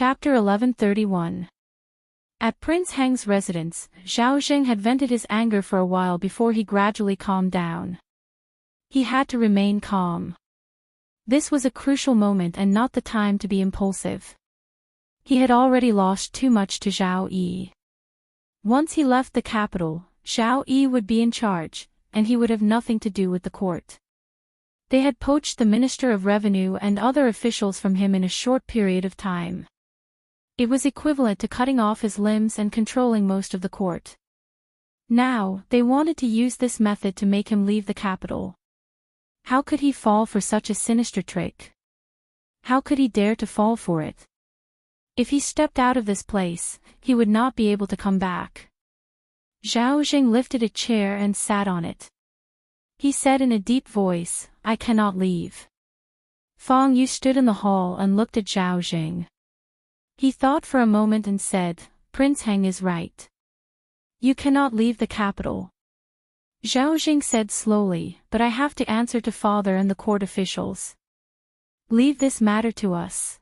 Chapter 1131. At Prince Heng's residence, Zhao Zheng had vented his anger for a while before he gradually calmed down. He had to remain calm. This was a crucial moment and not the time to be impulsive. He had already lost too much to Zhao Yi. Once he left the capital, Zhao Yi would be in charge, and he would have nothing to do with the court. They had poached the Minister of Revenue and other officials from him in a short period of time. It was equivalent to cutting off his limbs and controlling most of the court. Now, they wanted to use this method to make him leave the capital. How could he fall for such a sinister trick? How could he dare to fall for it? If he stepped out of this place, he would not be able to come back. Zhao Zheng lifted a chair and sat on it. He said in a deep voice, "I cannot leave." Fang Yu stood in the hall and looked at Zhao Zheng. He thought for a moment and said, "Prince Heng is right. You cannot leave the capital." Zhao Zheng said slowly, "But I have to answer to father and the court officials. Leave this matter to us."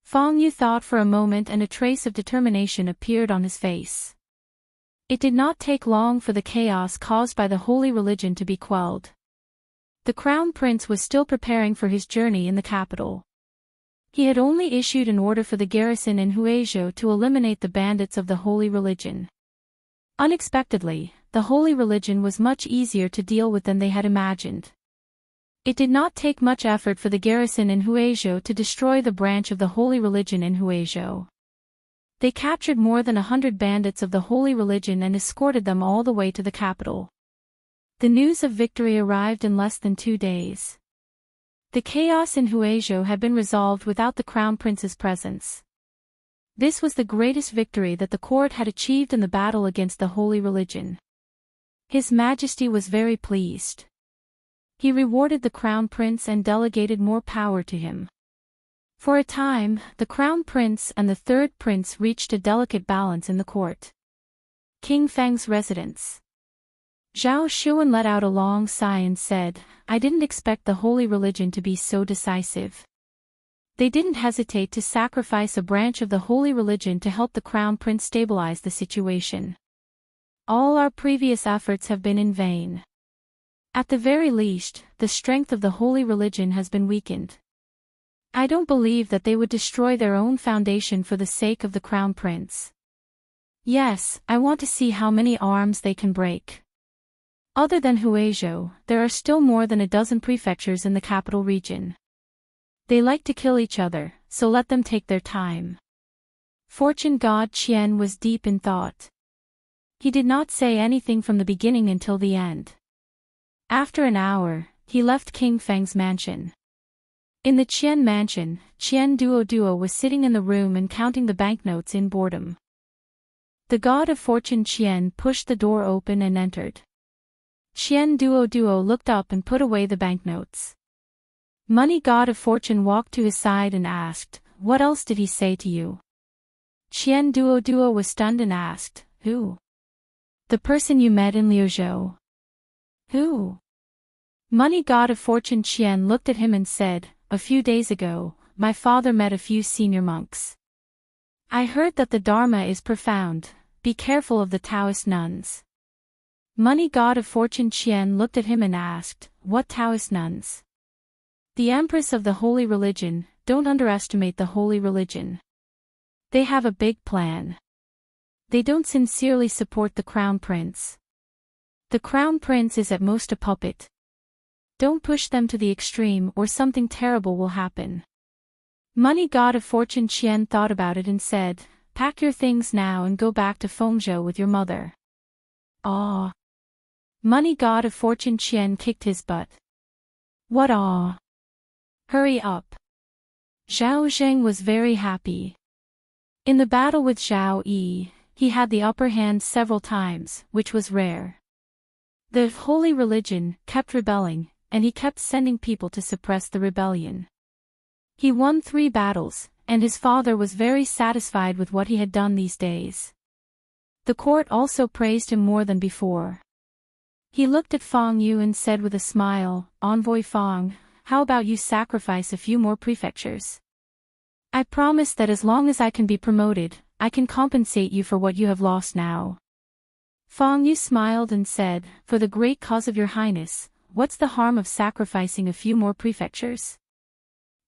Fang Yu thought for a moment and a trace of determination appeared on his face. It did not take long for the chaos caused by the holy religion to be quelled. The crown prince was still preparing for his journey in the capital. He had only issued an order for the garrison in Huizhou to eliminate the bandits of the holy religion. Unexpectedly, the holy religion was much easier to deal with than they had imagined. It did not take much effort for the garrison in Huizhou to destroy the branch of the holy religion in Huizhou. They captured more than 100 bandits of the holy religion and escorted them all the way to the capital. The news of victory arrived in less than 2 days. The chaos in Huizhou had been resolved without the crown prince's presence. This was the greatest victory that the court had achieved in the battle against the holy religion. His Majesty was very pleased. He rewarded the crown prince and delegated more power to him. For a time, the crown prince and the third prince reached a delicate balance in the court. King Feng's residence. Zhao Xuan let out a long sigh and said, "I didn't expect the holy religion to be so decisive." They didn't hesitate to sacrifice a branch of the holy religion to help the crown prince stabilize the situation. All our previous efforts have been in vain. At the very least, the strength of the holy religion has been weakened. I don't believe that they would destroy their own foundation for the sake of the crown prince. Yes, I want to see how many arms they can break. Other than Huizhou, there are still more than a dozen prefectures in the capital region. They like to kill each other, so let them take their time. Fortune god Qian was deep in thought. He did not say anything from the beginning until the end. After an hour, he left King Feng's mansion. In the Qian mansion, Qian Duo was sitting in the room and counting the banknotes in boredom. The god of fortune Qian pushed the door open and entered. Qian Duo looked up and put away the banknotes. Money god of fortune walked to his side and asked, "What else did he say to you?" Qian Duo was stunned and asked, "Who?" "The person you met in Liuzhou." "Who?" Money god of fortune Qian looked at him and said, "A few days ago, my father met a few senior monks. I heard that the Dharma is profound, be careful of the Taoist nuns." Money god of fortune Qian looked at him and asked, "What Taoist nuns?" "The empress of the holy religion, don't underestimate the holy religion. They have a big plan. They don't sincerely support the crown prince. The crown prince is at most a puppet. Don't push them to the extreme or something terrible will happen." Money god of fortune Qian thought about it and said, "Pack your things now and go back to Fengzhou with your mother." "Aw." Money god of fortune Qian kicked his butt. "What aw? Hurry up." Zhao Zheng was very happy. In the battle with Zhao Yi, he had the upper hand several times, which was rare. The holy religion kept rebelling, and he kept sending people to suppress the rebellion. He won 3 battles, and his father was very satisfied with what he had done these days. The court also praised him more than before. He looked at Fang Yu and said with a smile, "Envoy Fang, how about you sacrifice a few more prefectures?" I promise that as long as I can be promoted, I can compensate you for what you have lost now. Feng Yu smiled and said, for the great cause of your highness, what's the harm of sacrificing a few more prefectures?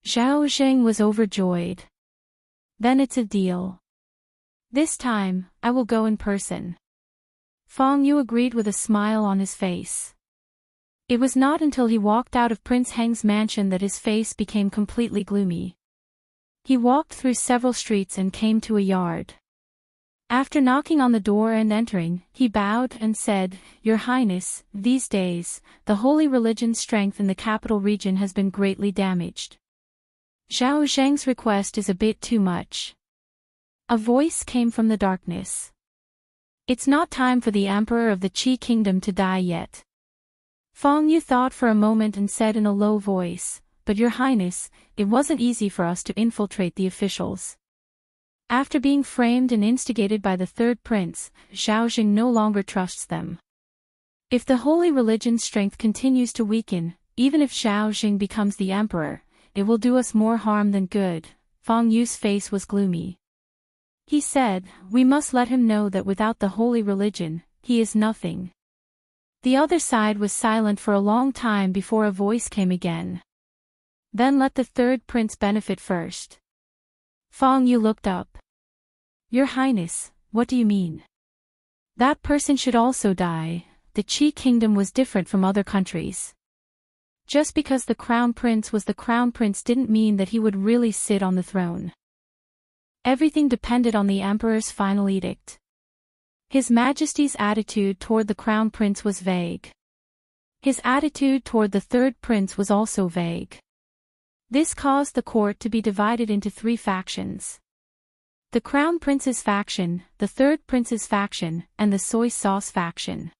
Zhao Zheng was overjoyed. Then it's a deal. This time, I will go in person. Feng Yu agreed with a smile on his face. It was not until he walked out of Prince Heng's mansion that his face became completely gloomy. He walked through several streets and came to a yard. After knocking on the door and entering, he bowed and said, Your Highness, these days, the holy religion's strength in the capital region has been greatly damaged. Zhao Zheng's request is a bit too much. A voice came from the darkness. It's not time for the Emperor of the Qi Kingdom to die yet. Feng Yu thought for a moment and said in a low voice, But Your Highness, it wasn't easy for us to infiltrate the officials. After being framed and instigated by the third prince, Zhao Zheng no longer trusts them. If the holy religion's strength continues to weaken, even if Zhao Zheng becomes the emperor, it will do us more harm than good. Feng Yu's face was gloomy. He said, We must let him know that without the holy religion, he is nothing. The other side was silent for a long time before a voice came again. Then let the third prince benefit first. Feng Yu looked up. Your Highness, what do you mean? That person should also die. The Qi Kingdom was different from other countries. Just because the crown prince was the crown prince didn't mean that he would really sit on the throne. Everything depended on the emperor's final edict. His Majesty's attitude toward the crown prince was vague. His attitude toward the third prince was also vague. This caused the court to be divided into three factions. The crown prince's faction, the third prince's faction, and the soy sauce faction.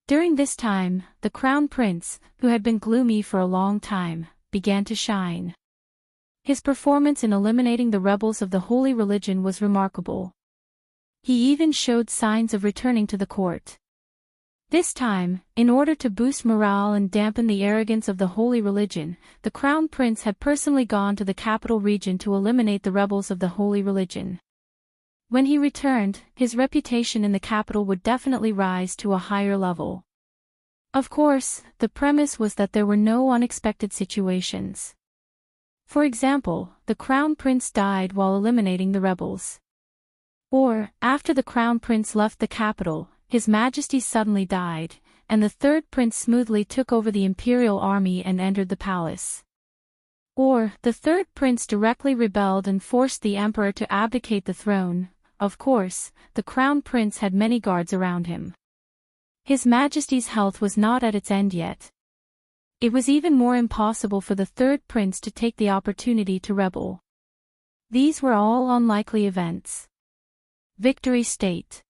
During this time, the crown prince, who had been gloomy for a long time, began to shine. His performance in eliminating the rebels of the holy religion was remarkable. He even showed signs of returning to the court. This time, in order to boost morale and dampen the arrogance of the holy religion, the crown prince had personally gone to the capital region to eliminate the rebels of the holy religion. When he returned, his reputation in the capital would definitely rise to a higher level. Of course, the premise was that there were no unexpected situations. For example, the crown prince died while eliminating the rebels. Or, after the crown prince left the capital, His Majesty suddenly died, and the third prince smoothly took over the imperial army and entered the palace. Or, the third prince directly rebelled and forced the emperor to abdicate the throne. Of course, the crown prince had many guards around him. His Majesty's health was not at its end yet. It was even more impossible for the third prince to take the opportunity to rebel. These were all unlikely events. Victory State.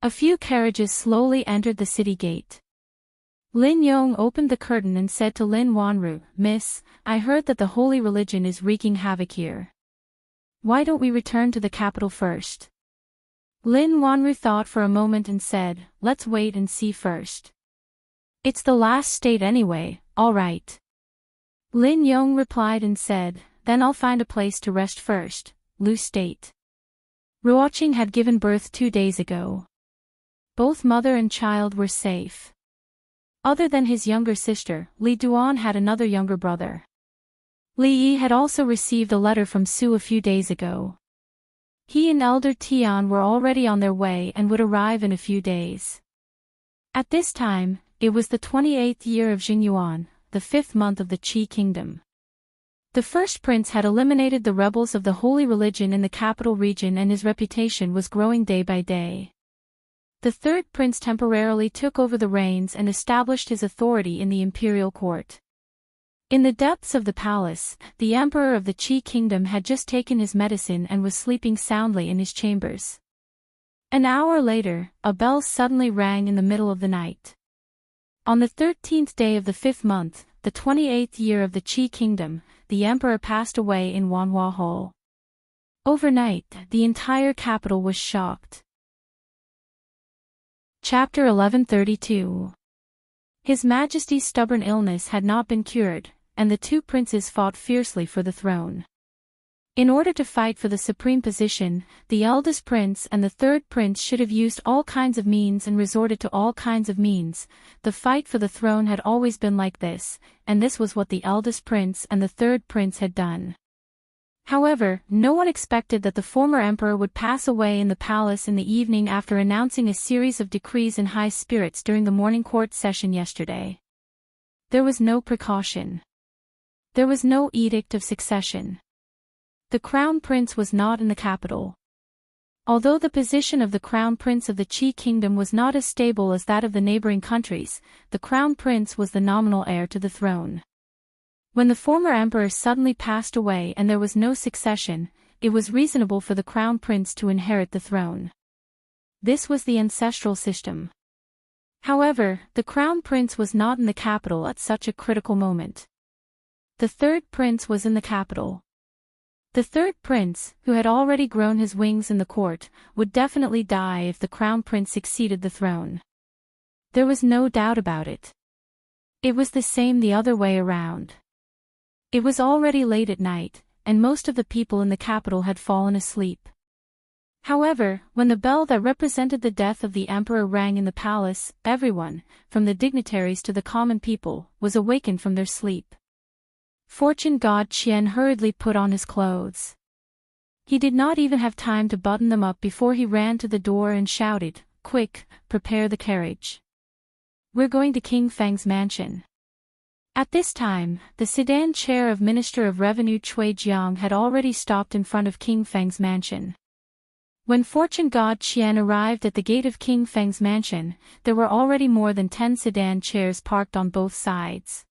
A few carriages slowly entered the city gate. Lin Yong opened the curtain and said to Lin Wanru, Miss, I heard that the holy religion is wreaking havoc here. Why don't we return to the capital first? Lin Wanru thought for a moment and said, Let's wait and see first. It's the last state anyway, all right. Lin Yong replied and said, Then I'll find a place to rest first. Lu State. Ruoqing had given birth 2 days ago. Both mother and child were safe. Other than his younger sister, Li Duan had another younger brother. Li Yi had also received a letter from Su a few days ago. He and elder Tian were already on their way and would arrive in a few days. At this time, it was the 28th year of Xingyuan, the 5th month of the Qi Kingdom. The first prince had eliminated the rebels of the holy religion in the capital region and his reputation was growing day by day. The third prince temporarily took over the reins and established his authority in the imperial court. In the depths of the palace, the emperor of the Qi Kingdom had just taken his medicine and was sleeping soundly in his chambers. An hour later, a bell suddenly rang in the middle of the night. On the 13th day of the 5th month, the 28th year of the Qi Kingdom, the emperor passed away in Wanhua Hall. Overnight, the entire capital was shocked. Chapter 1132. His Majesty's stubborn illness had not been cured, and the two princes fought fiercely for the throne. In order to fight for the supreme position, the eldest prince and the third prince should have used all kinds of means and resorted to all kinds of means. The fight for the throne had always been like this, and this was what the eldest prince and the third prince had done. However, no one expected that the former emperor would pass away in the palace in the evening after announcing a series of decrees in high spirits during the morning court session yesterday. There was no precaution. There was no edict of succession. The crown prince was not in the capital. Although the position of the crown prince of the Qi kingdom was not as stable as that of the neighboring countries, the crown prince was the nominal heir to the throne. When the former emperor suddenly passed away and there was no succession, it was reasonable for the crown prince to inherit the throne. This was the ancestral system. However, the crown prince was not in the capital at such a critical moment. The third prince was in the capital. The third prince, who had already grown his wings in the court, would definitely die if the crown prince succeeded the throne. There was no doubt about it. It was the same the other way around. It was already late at night, and most of the people in the capital had fallen asleep. However, when the bell that represented the death of the emperor rang in the palace, everyone, from the dignitaries to the common people, was awakened from their sleep. Fortune god Qian hurriedly put on his clothes. He did not even have time to button them up before he ran to the door and shouted, "Quick, prepare the carriage. We're going to King Feng's mansion." At this time, the sedan chair of Minister of Revenue Cui Jiang had already stopped in front of King Feng's mansion. When fortune god Qian arrived at the gate of King Feng's mansion, there were already more than 10 sedan chairs parked on both sides.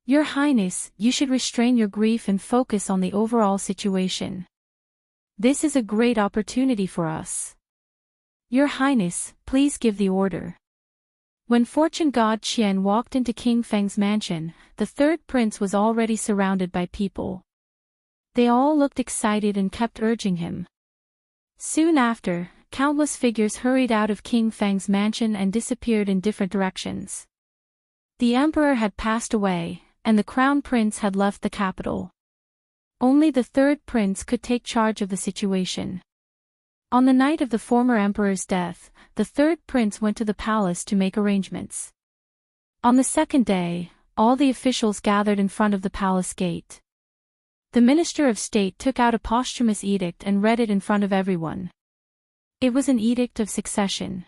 "Your Highness, you should restrain your grief and focus on the overall situation. This is a great opportunity for us. Your Highness, please give the order." When fortune god Qian walked into King Feng's mansion, the third prince was already surrounded by people. They all looked excited and kept urging him. Soon after, countless figures hurried out of King Feng's mansion and disappeared in different directions. The emperor had passed away, and the crown prince had left the capital. Only the third prince could take charge of the situation. On the night of the former emperor's death, the third prince went to the palace to make arrangements. On the second day, all the officials gathered in front of the palace gate. The Minister of State took out a posthumous edict and read it in front of everyone. It was an edict of succession.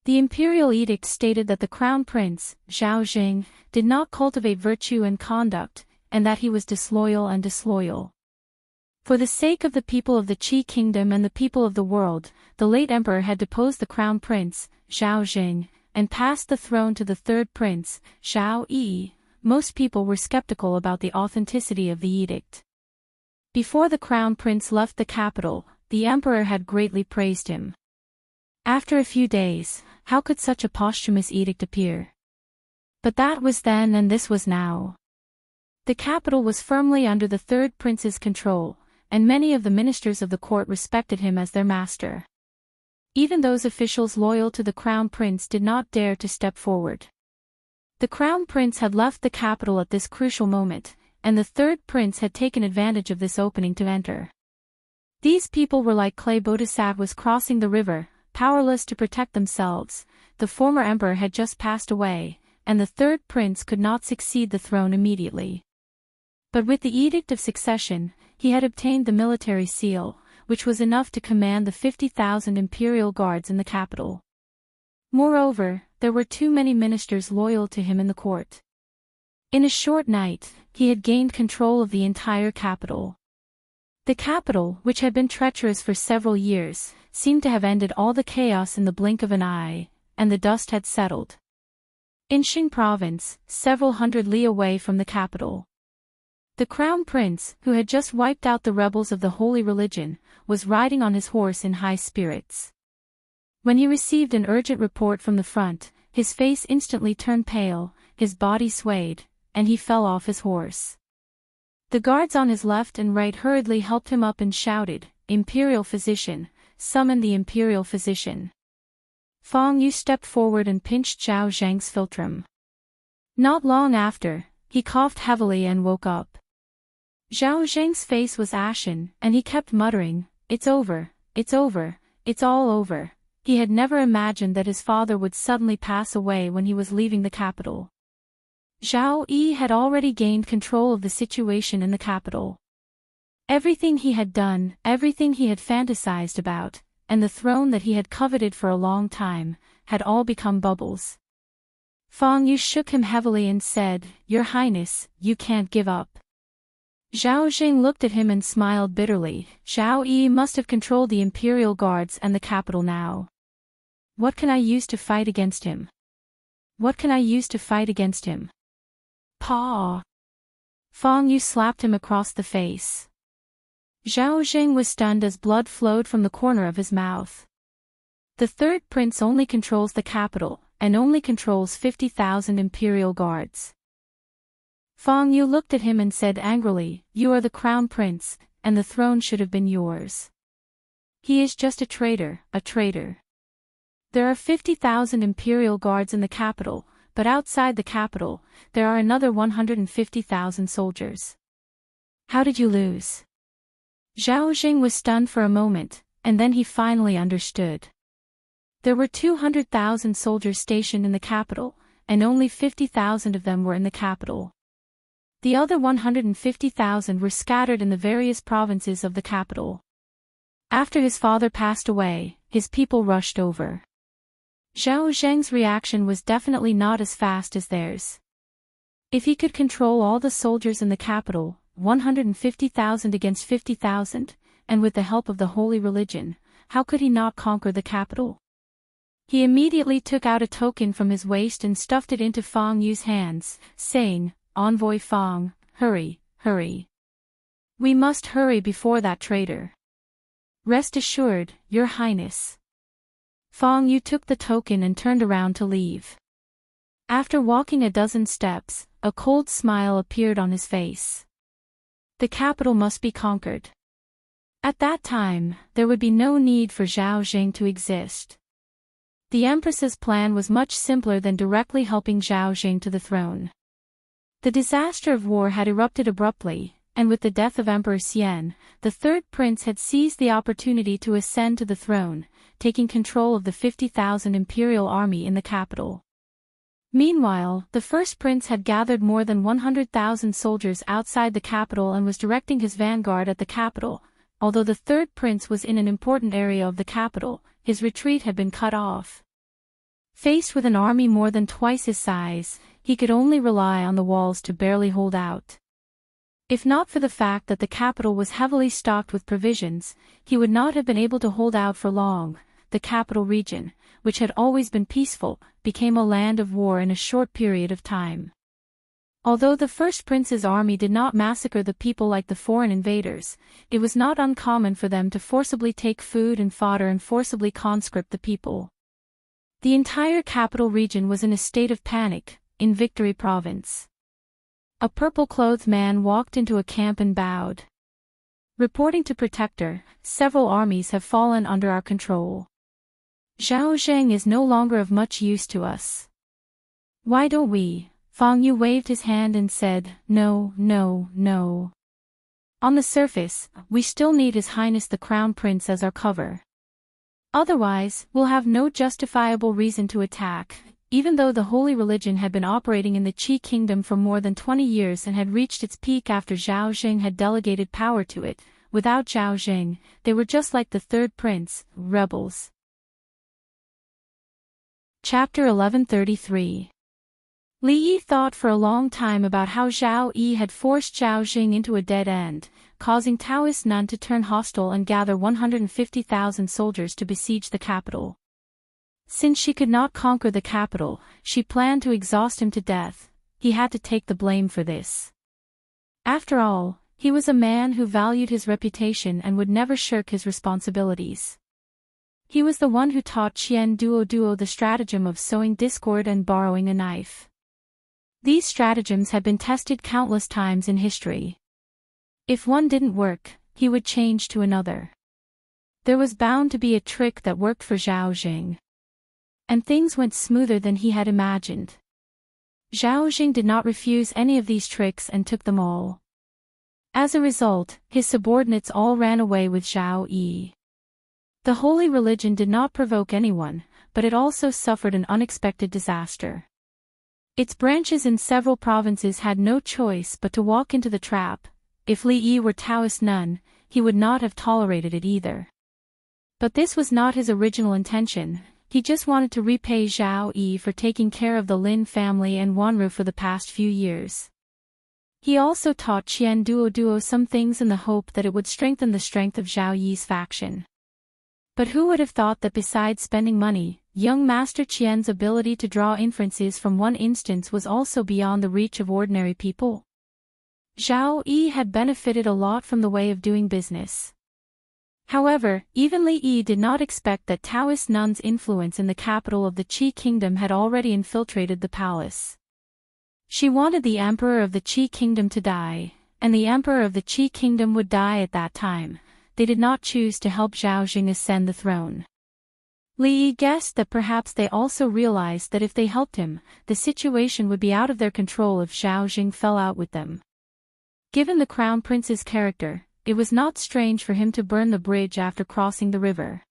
The imperial edict stated that the crown prince, Zhao Jing, did not cultivate virtue and conduct, and that he was disloyal and disloyal. For the sake of the people of the Qi kingdom and the people of the world, the late emperor had deposed the crown prince, Zhao Jing, and passed the throne to the third prince, Zhao Yi. Most people were skeptical about the authenticity of the edict. Before the crown prince left the capital, the emperor had greatly praised him. After a few days, how could such a posthumous edict appear? But that was then and this was now. The capital was firmly under the third prince's control, and many of the ministers of the court respected him as their master. Even those officials loyal to the crown prince did not dare to step forward. The crown prince had left the capital at this crucial moment, and the third prince had taken advantage of this opening to enter. These people were like clay bodhisattvas crossing the river, powerless to protect themselves. The former emperor had just passed away, and the third prince could not succeed the throne immediately. But with the edict of succession, he had obtained the military seal, which was enough to command the 50,000 imperial guards in the capital. Moreover, there were too many ministers loyal to him in the court. In a short night, he had gained control of the entire capital. The capital, which had been treacherous for several years, seemed to have ended all the chaos in the blink of an eye, and the dust had settled. In Xing province, several hundred li away from the capital, the crown prince, who had just wiped out the rebels of the holy religion, was riding on his horse in high spirits. When he received an urgent report from the front, his face instantly turned pale, his body swayed, and he fell off his horse. The guards on his left and right hurriedly helped him up and shouted, "Imperial physician, summon the imperial physician." Feng Yu stepped forward and pinched Zhao Zhang's philtrum. Not long after, he coughed heavily and woke up. Zhao Zheng's face was ashen, and he kept muttering, "It's over, it's over, it's all over." He had never imagined that his father would suddenly pass away when he was leaving the capital. Zhao Yi had already gained control of the situation in the capital. Everything he had done, everything he had fantasized about, and the throne that he had coveted for a long time, had all become bubbles. Feng Yu shook him heavily and said, "Your Highness, you can't give up." Zhao Jing looked at him and smiled bitterly. Zhao Yi must have controlled the imperial guards and the capital now. What can I use to fight against him? What can I use to fight against him? Paw! Feng Yu slapped him across the face. Zhao Jing was stunned as blood flowed from the corner of his mouth. The third prince only controls the capital, and only controls 50,000 imperial guards. Feng Yu looked at him and said angrily, "You are the crown prince, and the throne should have been yours. He is just a traitor, a traitor. There are 50,000 imperial guards in the capital, but outside the capital, there are another 150,000 soldiers. How did you lose?" Zhao Jing was stunned for a moment, and then he finally understood. There were 200,000 soldiers stationed in the capital, and only 50,000 of them were in the capital. The other 150,000 were scattered in the various provinces of the capital. After his father passed away, his people rushed over. Zhao Zheng's reaction was definitely not as fast as theirs. If he could control all the soldiers in the capital, 150,000 against 50,000, and with the help of the holy religion, how could he not conquer the capital? He immediately took out a token from his waist and stuffed it into Feng Yu's hands, saying, "Envoy Feng, hurry, hurry. We must hurry before that traitor." "Rest assured, Your Highness." Feng Yu took the token and turned around to leave. After walking a dozen steps, a cold smile appeared on his face. The capital must be conquered. At that time, there would be no need for Zhao Jing to exist. The Empress's plan was much simpler than directly helping Zhao Jing to the throne. The disaster of war had erupted abruptly, and with the death of Emperor Xian, the third prince had seized the opportunity to ascend to the throne, taking control of the 50,000 imperial army in the capital. Meanwhile, the first prince had gathered more than 100,000 soldiers outside the capital and was directing his vanguard at the capital. Although the third prince was in an important area of the capital, his retreat had been cut off. Faced with an army more than twice his size, he could only rely on the walls to barely hold out. If not for the fact that the capital was heavily stocked with provisions, he would not have been able to hold out for long. The capital region, which had always been peaceful, became a land of war in a short period of time. Although the first prince's army did not massacre the people like the foreign invaders, it was not uncommon for them to forcibly take food and fodder and forcibly conscript the people. The entire capital region was in a state of panic, in Victory Province. A purple-clothed man walked into a camp and bowed. Reporting to Protector, several armies have fallen under our control. Zhao Zheng is no longer of much use to us. Why don't we? Feng Yu waved his hand and said, "No, no, no. On the surface, we still need His Highness the Crown Prince as our cover. Otherwise, we'll have no justifiable reason to attack." Even though the holy religion had been operating in the Qi kingdom for more than 20 years and had reached its peak after Zhao Jing had delegated power to it, without Zhao Jing, they were just like the third prince, rebels. Chapter 1133. Li Yi thought for a long time about how Zhao Yi had forced Zhao Jing into a dead end, causing Taoist Nun to turn hostile and gather 150,000 soldiers to besiege the capital. Since she could not conquer the capital, she planned to exhaust him to death. He had to take the blame for this. After all, he was a man who valued his reputation and would never shirk his responsibilities. He was the one who taught Qian Duo the stratagem of sowing discord and borrowing a knife. These stratagems had been tested countless times in history. If one didn't work, he would change to another. There was bound to be a trick that worked for Zhao Jing. And things went smoother than he had imagined. Zhao Jing did not refuse any of these tricks and took them all. As a result, his subordinates all ran away with Zhao Yi. The holy religion did not provoke anyone, but it also suffered an unexpected disaster. Its branches in several provinces had no choice but to walk into the trap. If Li Yi were Taoist nun, he would not have tolerated it either. But this was not his original intention. He just wanted to repay Zhao Yi for taking care of the Lin family and Wanru for the past few years. He also taught Qian Duo some things in the hope that it would strengthen the strength of Zhao Yi's faction. But who would have thought that besides spending money, young Master Qian's ability to draw inferences from one instance was also beyond the reach of ordinary people? Zhao Yi had benefited a lot from the way of doing business. However, even Li Yi did not expect that Taoist nuns' influence in the capital of the Qi kingdom had already infiltrated the palace. She wanted the emperor of the Qi kingdom to die, and the emperor of the Qi kingdom would die at that time. They did not choose to help Zhao Jing ascend the throne. Li Yi guessed that perhaps they also realized that if they helped him, the situation would be out of their control if Zhao Jing fell out with them. Given the crown prince's character, it was not strange for him to burn the bridge after crossing the river.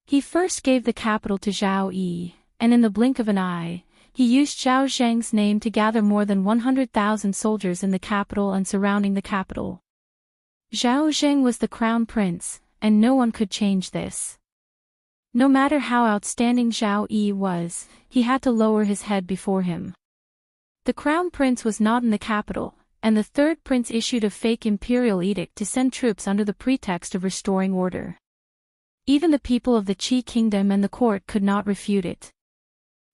He first gave the capital to Zhao Yi, and in the blink of an eye, he used Zhao Zheng's name to gather more than 100,000 soldiers in the capital and surrounding the capital. Zhao Zheng was the crown prince, and no one could change this. No matter how outstanding Zhao Yi was, he had to lower his head before him. The crown prince was not in the capital, and the third prince issued a fake imperial edict to send troops under the pretext of restoring order. Even the people of the Qi kingdom and the court could not refute it.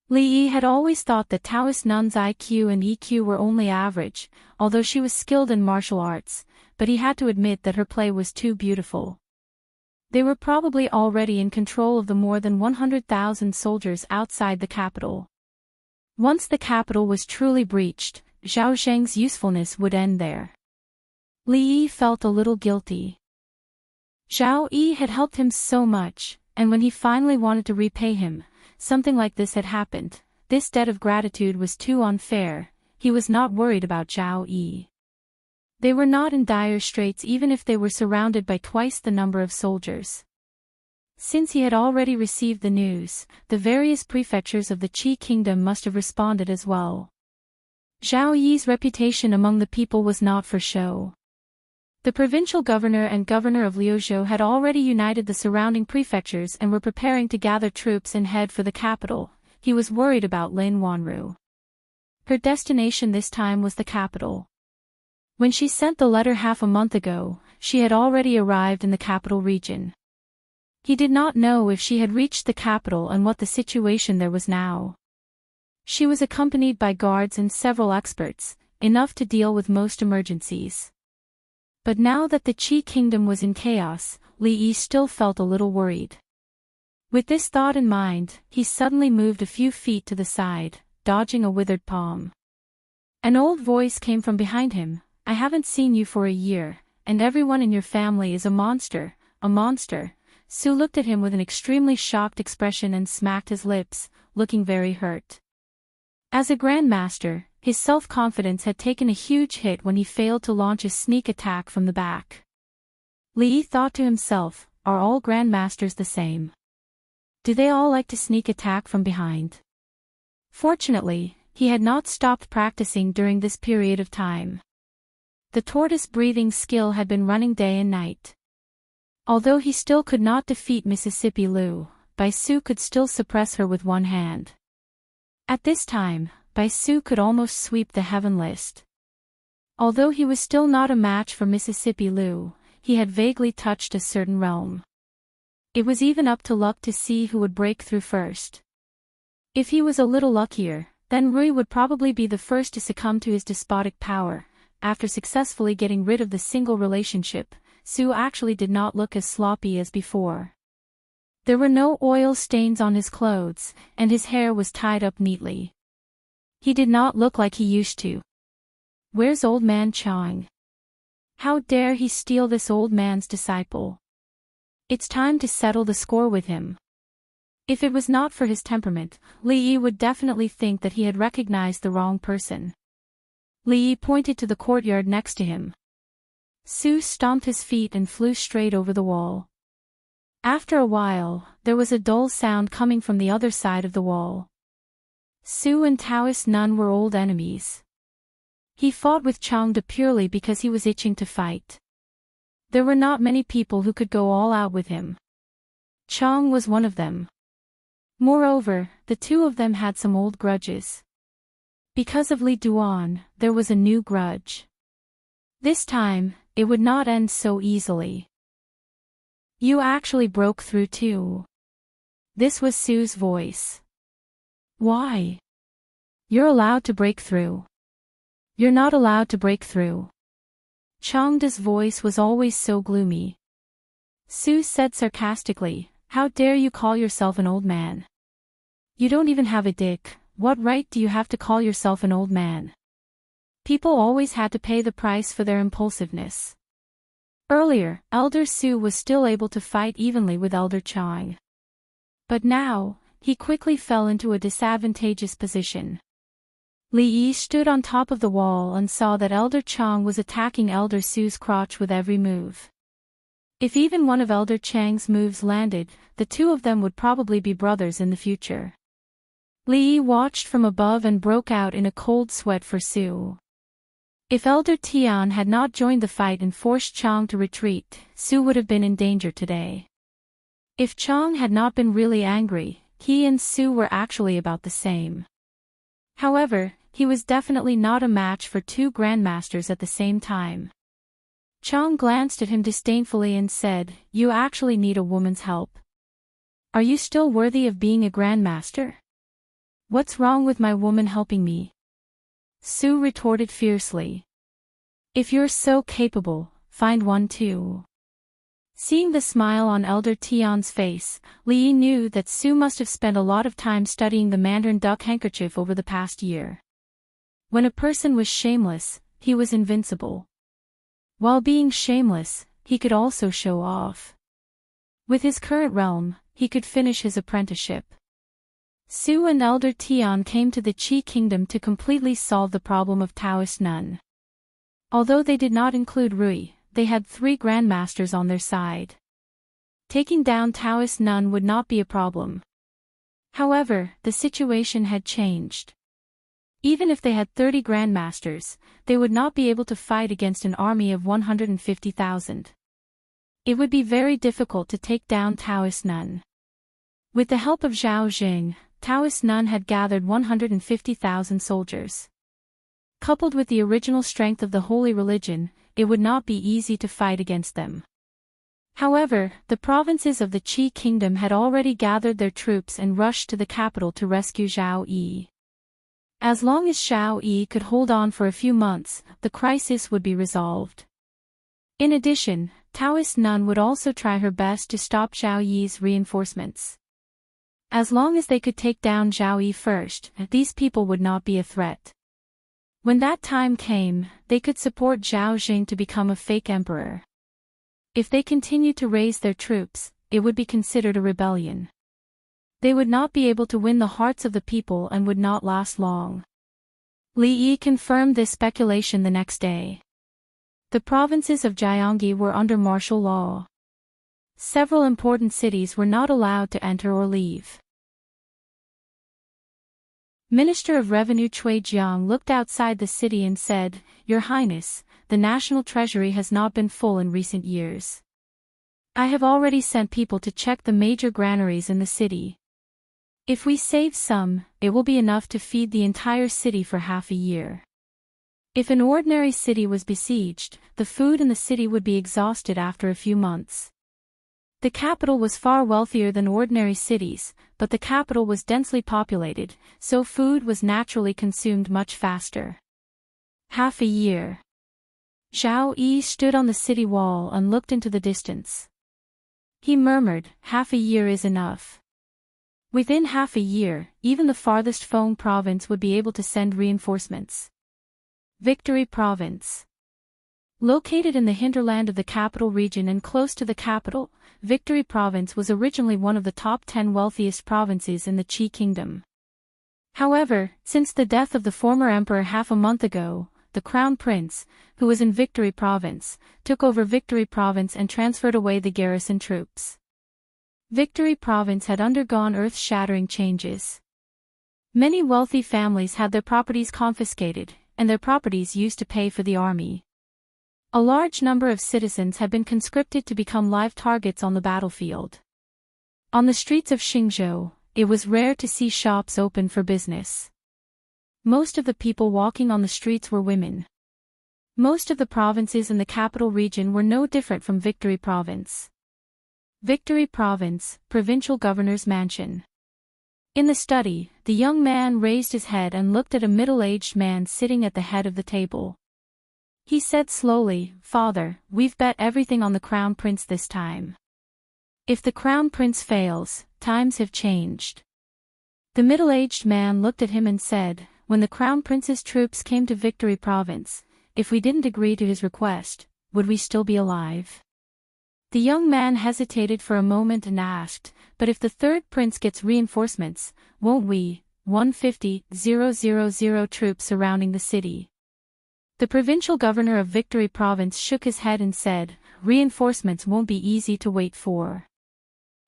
Li Yi had always thought that Taoist nuns' IQ and EQ were only average, although she was skilled in martial arts, but he had to admit that her play was too beautiful. They were probably already in control of the more than 100,000 soldiers outside the capital. Once the capital was truly breached, Zhao Zheng's usefulness would end there. Li Yi felt a little guilty. Zhao Yi had helped him so much, and when he finally wanted to repay him, something like this had happened. This debt of gratitude was too unfair. He was not worried about Zhao Yi. They were not in dire straits even if they were surrounded by twice the number of soldiers. Since he had already received the news, the various prefectures of the Qi kingdom must have responded as well. Zhao Yi's reputation among the people was not for show. The provincial governor and governor of Liuzhou had already united the surrounding prefectures and were preparing to gather troops and head for the capital. He was worried about Lin Wanru. Her destination this time was the capital. When she sent the letter half a month ago, she had already arrived in the capital region. He did not know if she had reached the capital and what the situation there was now. She was accompanied by guards and several experts, enough to deal with most emergencies. But now that the Qi kingdom was in chaos, Li Yi still felt a little worried. With this thought in mind, he suddenly moved a few feet to the side, dodging a withered palm. An old voice came from behind him. "I haven't seen you for a year, and everyone in your family is a monster, a monster." Su looked at him with an extremely shocked expression and smacked his lips, looking very hurt. As a grandmaster, his self-confidence had taken a huge hit when he failed to launch a sneak attack from the back. Li Yi thought to himself, are all grandmasters the same? Do they all like to sneak attack from behind? Fortunately, he had not stopped practicing during this period of time. The tortoise breathing skill had been running day and night. Although he still could not defeat Mississippi Lu, Bai Su could still suppress her with one hand. At this time, Bai Su could almost sweep the heaven list. Although he was still not a match for Mississippi Lu, he had vaguely touched a certain realm. It was even up to luck to see who would break through first. If he was a little luckier, then Rui would probably be the first to succumb to his despotic power. After successfully getting rid of the single relationship, Su actually did not look as sloppy as before. There were no oil stains on his clothes, and his hair was tied up neatly. He did not look like he used to. Where's old man Chang? How dare he steal this old man's disciple? It's time to settle the score with him. If it was not for his temperament, Li Yi would definitely think that he had recognized the wrong person. Li Yi pointed to the courtyard next to him. Su stomped his feet and flew straight over the wall. After a while, there was a dull sound coming from the other side of the wall. Su and Taoist Nun were old enemies. He fought with Changde purely because he was itching to fight. There were not many people who could go all out with him. Chang was one of them. Moreover, the two of them had some old grudges. Because of Li Duan, there was a new grudge. This time, it would not end so easily. You actually broke through too. This was Su's voice. Why? You're allowed to break through. You're not allowed to break through. Changde's voice was always so gloomy. Su said sarcastically, how dare you call yourself an old man? You don't even have a dick, what right do you have to call yourself an old man? People always had to pay the price for their impulsiveness. Earlier, Elder Su was still able to fight evenly with Elder Chang. But now, he quickly fell into a disadvantageous position. Li Yi stood on top of the wall and saw that Elder Chang was attacking Elder Su's crotch with every move. If even one of Elder Chang's moves landed, the two of them would probably be brothers in the future. Li Yi watched from above and broke out in a cold sweat for Su. If Elder Tian had not joined the fight and forced Chang to retreat, Su would have been in danger today. If Chang had not been really angry, he and Su were actually about the same. However, he was definitely not a match for two grandmasters at the same time. Chang glanced at him disdainfully and said, you actually need a woman's help. Are you still worthy of being a grandmaster? What's wrong with my woman helping me? Su retorted fiercely. If you're so capable, find one too. Seeing the smile on Elder Tian's face, Li Yi knew that Su must have spent a lot of time studying the Mandarin duck handkerchief over the past year. When a person was shameless, he was invincible. While being shameless, he could also show off. With his current realm, he could finish his apprenticeship. Su and Elder Tian came to the Qi Kingdom to completely solve the problem of Taoist Nun. Although they did not include Rui, they had 3 grandmasters on their side. Taking down Taoist Nun would not be a problem. However, the situation had changed. Even if they had 30 grandmasters, they would not be able to fight against an army of 150,000. It would be very difficult to take down Taoist Nun. With the help of Zhao Jing, Taoist Nun had gathered 150,000 soldiers. Coupled with the original strength of the holy religion, it would not be easy to fight against them. However, the provinces of the Qi Kingdom had already gathered their troops and rushed to the capital to rescue Zhao Yi. As long as Zhao Yi could hold on for a few months, the crisis would be resolved. In addition, Taoist Nun would also try her best to stop Zhao Yi's reinforcements. As long as they could take down Zhao Yi first, these people would not be a threat. When that time came, they could support Zhao Jing to become a fake emperor. If they continued to raise their troops, it would be considered a rebellion. They would not be able to win the hearts of the people and would not last long. Li Yi confirmed this speculation the next day. The provinces of Jiangyi were under martial law. Several important cities were not allowed to enter or leave. Minister of Revenue Cui Jiang looked outside the city and said, Your Highness, the national treasury has not been full in recent years. I have already sent people to check the major granaries in the city. If we save some, it will be enough to feed the entire city for half a year. If an ordinary city was besieged, the food in the city would be exhausted after a few months. The capital was far wealthier than ordinary cities, but the capital was densely populated, so food was naturally consumed much faster. Half a year. Zhao Yi stood on the city wall and looked into the distance. He murmured, half a year is enough. Within half a year, even the farthest Feng province would be able to send reinforcements. Victory Province. Located in the hinterland of the capital region and close to the capital, Victory Province was originally one of the top 10 wealthiest provinces in the Qi Kingdom. However, since the death of the former emperor half a month ago, the Crown Prince, who was in Victory Province, took over Victory Province and transferred away the garrison troops. Victory Province had undergone earth-shattering changes. Many wealthy families had their properties confiscated, and their properties used to pay for the army. A large number of citizens had been conscripted to become live targets on the battlefield. On the streets of Xingzhou, it was rare to see shops open for business. Most of the people walking on the streets were women. Most of the provinces in the capital region were no different from Victory Province. Victory Province, Provincial Governor's Mansion. In the study, the young man raised his head and looked at a middle-aged man sitting at the head of the table. He said slowly, "Father, we've bet everything on the Crown Prince this time. If the Crown Prince fails, times have changed." The middle-aged man looked at him and said, "When the Crown Prince's troops came to Victory Province, if we didn't agree to his request, would we still be alive?" The young man hesitated for a moment and asked, "But if the third prince gets reinforcements, won't we?" 150,000 troops surrounding the city. The provincial governor of Victory Province shook his head and said, "Reinforcements won't be easy to wait for.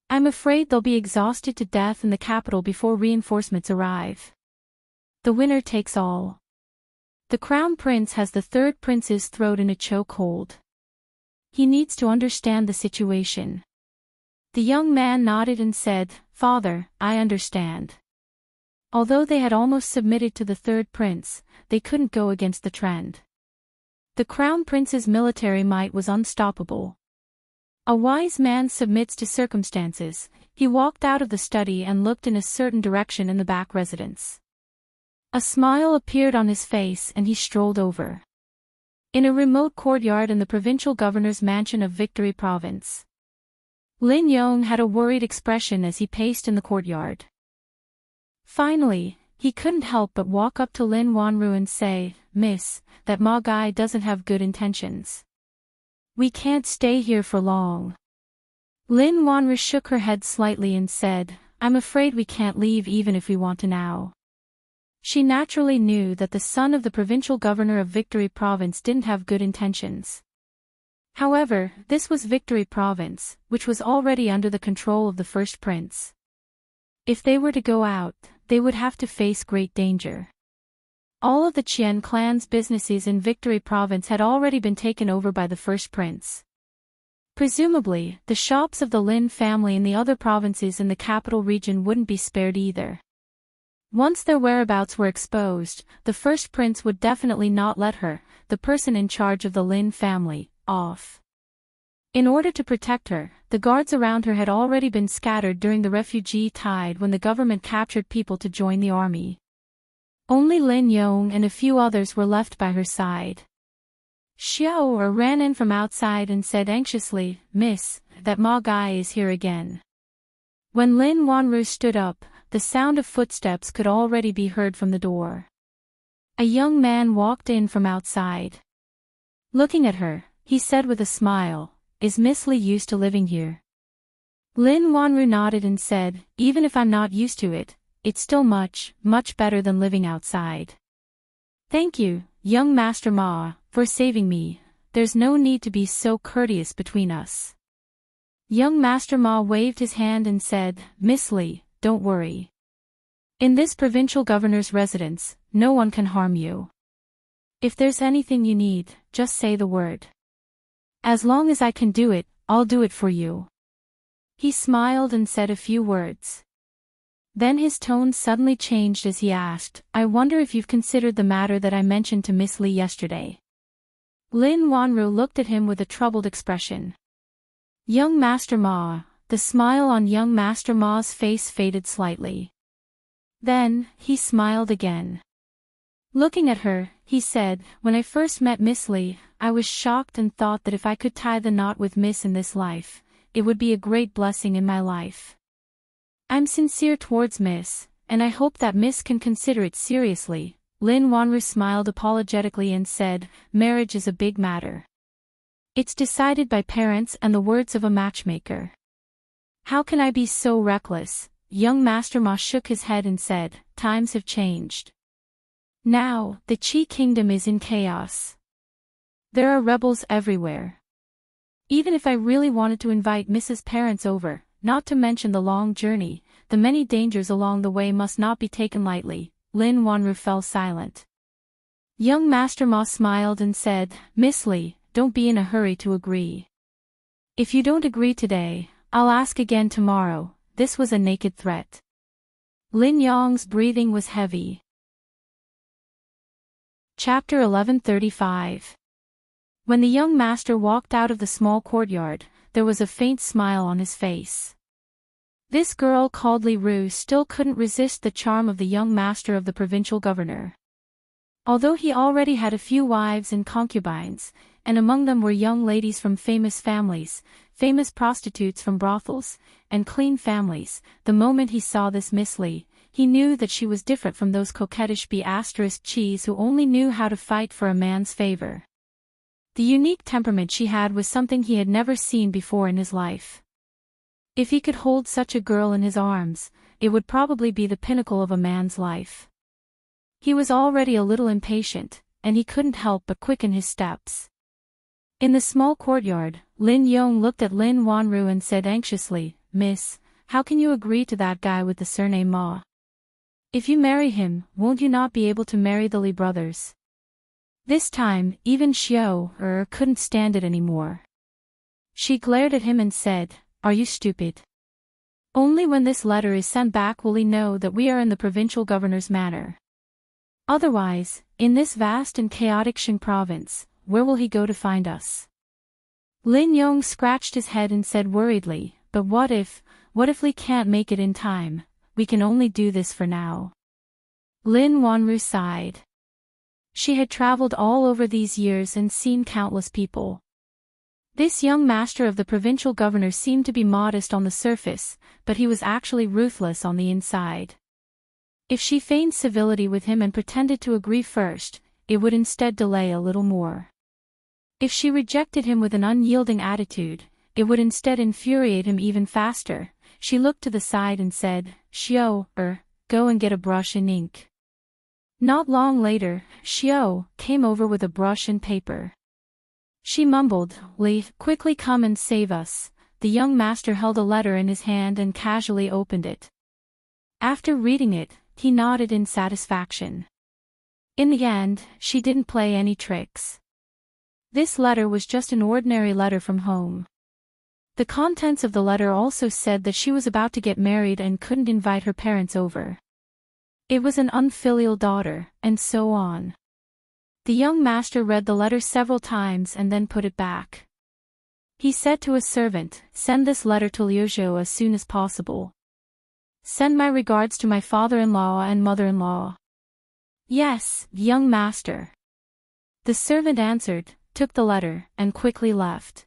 I'm afraid they'll be exhausted to death in the capital before reinforcements arrive. The winner takes all. The Crown Prince has the third prince's throat in a chokehold. He needs to understand the situation." The young man nodded and said, "Father, I understand." Although they had almost submitted to the third prince, they couldn't go against the trend. The Crown Prince's military might was unstoppable. A wise man submits to circumstances. He walked out of the study and looked in a certain direction in the back residence. A smile appeared on his face and he strolled over. In a remote courtyard in the provincial governor's mansion of Victory Province, Lin Yong had a worried expression as he paced in the courtyard. Finally, he couldn't help but walk up to Lin Wanru and say, "Miss, that Ma guy doesn't have good intentions. We can't stay here for long." Lin Wanru shook her head slightly and said, "I'm afraid we can't leave even if we want to now." She naturally knew that the son of the provincial governor of Victory Province didn't have good intentions. However, this was Victory Province, which was already under the control of the first prince. If they were to go out, they would have to face great danger. All of the Qian clan's businesses in Victory Province had already been taken over by the first prince. Presumably, the shops of the Lin family in the other provinces in the capital region wouldn't be spared either. Once their whereabouts were exposed, the first prince would definitely not let her, the person in charge of the Lin family, off. In order to protect her, the guards around her had already been scattered during the refugee tide when the government captured people to join the army. Only Lin Yong and a few others were left by her side. Xiao ran in from outside and said anxiously, "Miss, that Ma guy is here again." When Lin Wanru stood up, the sound of footsteps could already be heard from the door. A young man walked in from outside. Looking at her, he said with a smile, "Is Miss Li used to living here?" Lin Wanru nodded and said, "Even if I'm not used to it, it's still much, much better than living outside. Thank you, young Master Ma, for saving me. There's no need to be so courteous between us." Young Master Ma waved his hand and said, "Miss Li, don't worry. In this provincial governor's residence, no one can harm you. If there's anything you need, just say the word. As long as I can do it, I'll do it for you." He smiled and said a few words. Then his tone suddenly changed as he asked, "I wonder if you've considered the matter that I mentioned to Miss Li yesterday." Lin Wanru looked at him with a troubled expression. "Young Master Ma," the smile on young Master Ma's face faded slightly. Then, he smiled again. Looking at her, he said, "When I first met Miss Li, I was shocked and thought that if I could tie the knot with Miss in this life, it would be a great blessing in my life. I'm sincere towards Miss, and I hope that Miss can consider it seriously." Lin Wanru smiled apologetically and said, "Marriage is a big matter. It's decided by parents and the words of a matchmaker. How can I be so reckless?" Young Master Ma shook his head and said, "Times have changed. Now, the Qi kingdom is in chaos. There are rebels everywhere. Even if I really wanted to invite Mrs. Parents over, not to mention the long journey, the many dangers along the way must not be taken lightly. Lin Wanru fell silent. Young Master Ma smiled and said, Miss Li, don't be in a hurry to agree. If you don't agree today, I'll ask again tomorrow. This was a naked threat. Lin Yang's breathing was heavy. Chapter 1135. When the young master walked out of the small courtyard, there was a faint smile on his face. This girl called Li Ru still couldn't resist the charm of the young master of the provincial governor. Although he already had a few wives and concubines, and among them were young ladies from famous families, famous prostitutes from brothels, and clean families, the moment he saw this Miss Li, he knew that she was different from those coquettish B*****s who only knew how to fight for a man's favor. The unique temperament she had was something he had never seen before in his life. If he could hold such a girl in his arms, it would probably be the pinnacle of a man's life. He was already a little impatient, and he couldn't help but quicken his steps. In the small courtyard, Lin Yong looked at Lin Wanru and said anxiously, Miss, how can you agree to that guy with the surname Ma? If you marry him, won't you not be able to marry the Li brothers? This time, even Xiao couldn't stand it anymore. She glared at him and said, Are you stupid? Only when this letter is sent back will he know that we are in the provincial governor's manor. Otherwise, in this vast and chaotic Qing province, where will he go to find us? Lin Yong scratched his head and said worriedly, But what if Li can't make it in time? We can only do this for now. Lin Wanru sighed. She had traveled all over these years and seen countless people. This young master of the provincial governor seemed to be modest on the surface, but he was actually ruthless on the inside. If she feigned civility with him and pretended to agree first, it would instead delay a little more. If she rejected him with an unyielding attitude, it would instead infuriate him even faster. She looked to the side and said, Xiao, go and get a brush and ink. Not long later, Xiao came over with a brush and paper. She mumbled, Li, quickly come and save us. The young master held a letter in his hand and casually opened it. After reading it, he nodded in satisfaction. In the end, she didn't play any tricks. This letter was just an ordinary letter from home. The contents of the letter also said that she was about to get married and couldn't invite her parents over. It was an unfilial daughter, and so on. The young master read the letter several times and then put it back. He said to a servant, Send this letter to Liuzhou as soon as possible. Send my regards to my father-in-law and mother-in-law. Yes, young master. The servant answered, took the letter, and quickly left.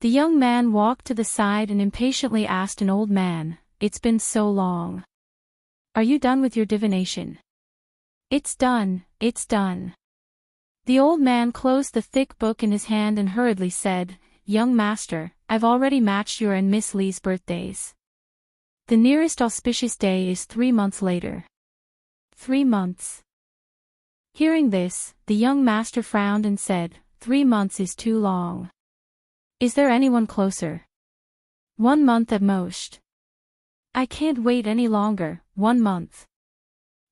The young man walked to the side and impatiently asked an old man, It's been so long. Are you done with your divination? It's done, it's done. The old man closed the thick book in his hand and hurriedly said, Young master, I've already matched your and Miss Li's birthdays. The nearest auspicious day is 3 months later. 3 months. Hearing this, the young master frowned and said, 3 months is too long. Is there anyone closer? 1 month at most. I can't wait any longer, 1 month.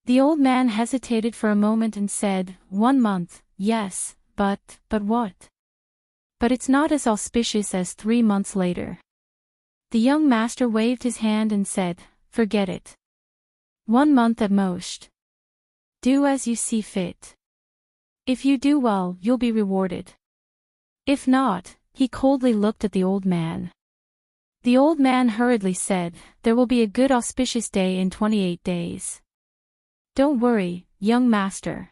The old man hesitated for a moment and said, 1 month, yes, but what? But it's not as auspicious as 3 months later. The young master waved his hand and said, Forget it. 1 month at most. Do as you see fit. If you do well, you'll be rewarded. If not, he coldly looked at the old man. The old man hurriedly said, There will be a good auspicious day in 28 days. Don't worry, young master.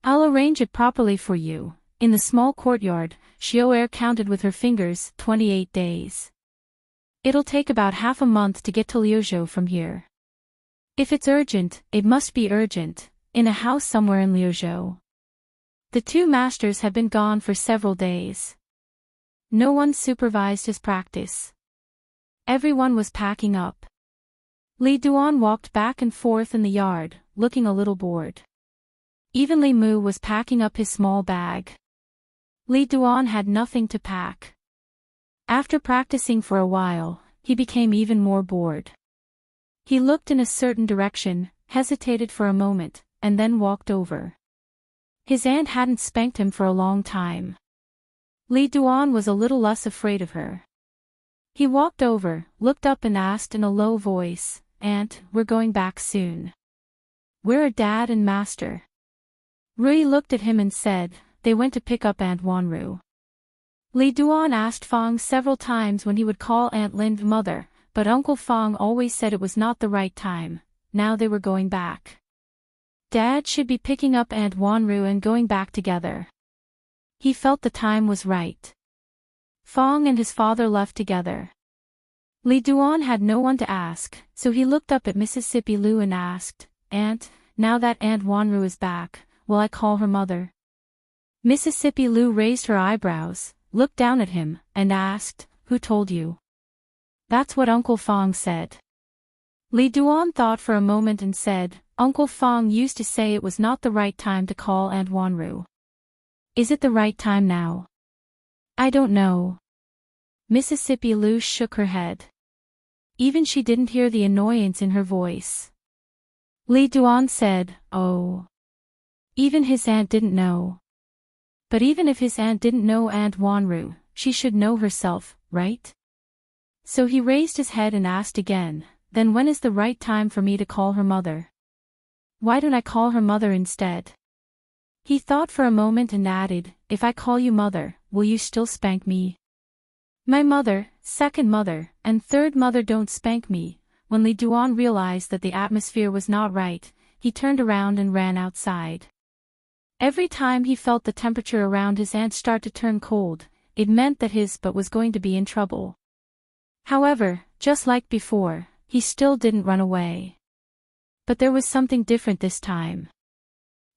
I'll arrange it properly for you. In the small courtyard, Xiao counted with her fingers, 28 days. It'll take about half a month to get to Liuzhou from here. If it's urgent, it must be urgent, in a house somewhere in Liuzhou. The 2 masters had been gone for several days. No one supervised his practice. Everyone was packing up. Li Duan walked back and forth in the yard, looking a little bored. Even Li Mu was packing up his small bag. Li Duan had nothing to pack. After practicing for a while, he became even more bored. He looked in a certain direction, hesitated for a moment, and then walked over. His aunt hadn't spanked him for a long time. Li Duan was a little less afraid of her. He walked over, looked up and asked in a low voice, "Aunt, we're going back soon. Where are Dad and Master?" Rui looked at him and said, "They went to pick up Aunt Wanru." Li Duan asked Fang several times when he would call Aunt Lin mother, but Uncle Fang always said it was not the right time. Now they were going back. Dad should be picking up Aunt Wanru and going back together. He felt the time was right. Fang and his father left together. Li Duan had no one to ask, so he looked up at Mississippi Lu and asked, "Aunt, now that Aunt Wanru is back, will I call her mother?" Mississippi Lu raised her eyebrows, looked down at him, and asked, "Who told you?" "That's what Uncle Fang said." Li Duan thought for a moment and said, "Uncle Fang used to say it was not the right time to call Aunt Wanru. Is it the right time now?" "I don't know." Mississippi Lu shook her head. Even she didn't hear the annoyance in her voice. Li Duan said, "Oh." Even his aunt didn't know. But even if his aunt didn't know Aunt Wanru, she should know herself, right? So he raised his head and asked again, "Then when is the right time for me to call her mother? Why don't I call her mother instead?" He thought for a moment and added, "If I call you mother, will you still spank me?" "My mother, second mother, and third mother don't spank me." When Li Duan realized that the atmosphere was not right, he turned around and ran outside. Every time he felt the temperature around his aunt start to turn cold, it meant that his butt was going to be in trouble. However, just like before, he still didn't run away. But there was something different this time.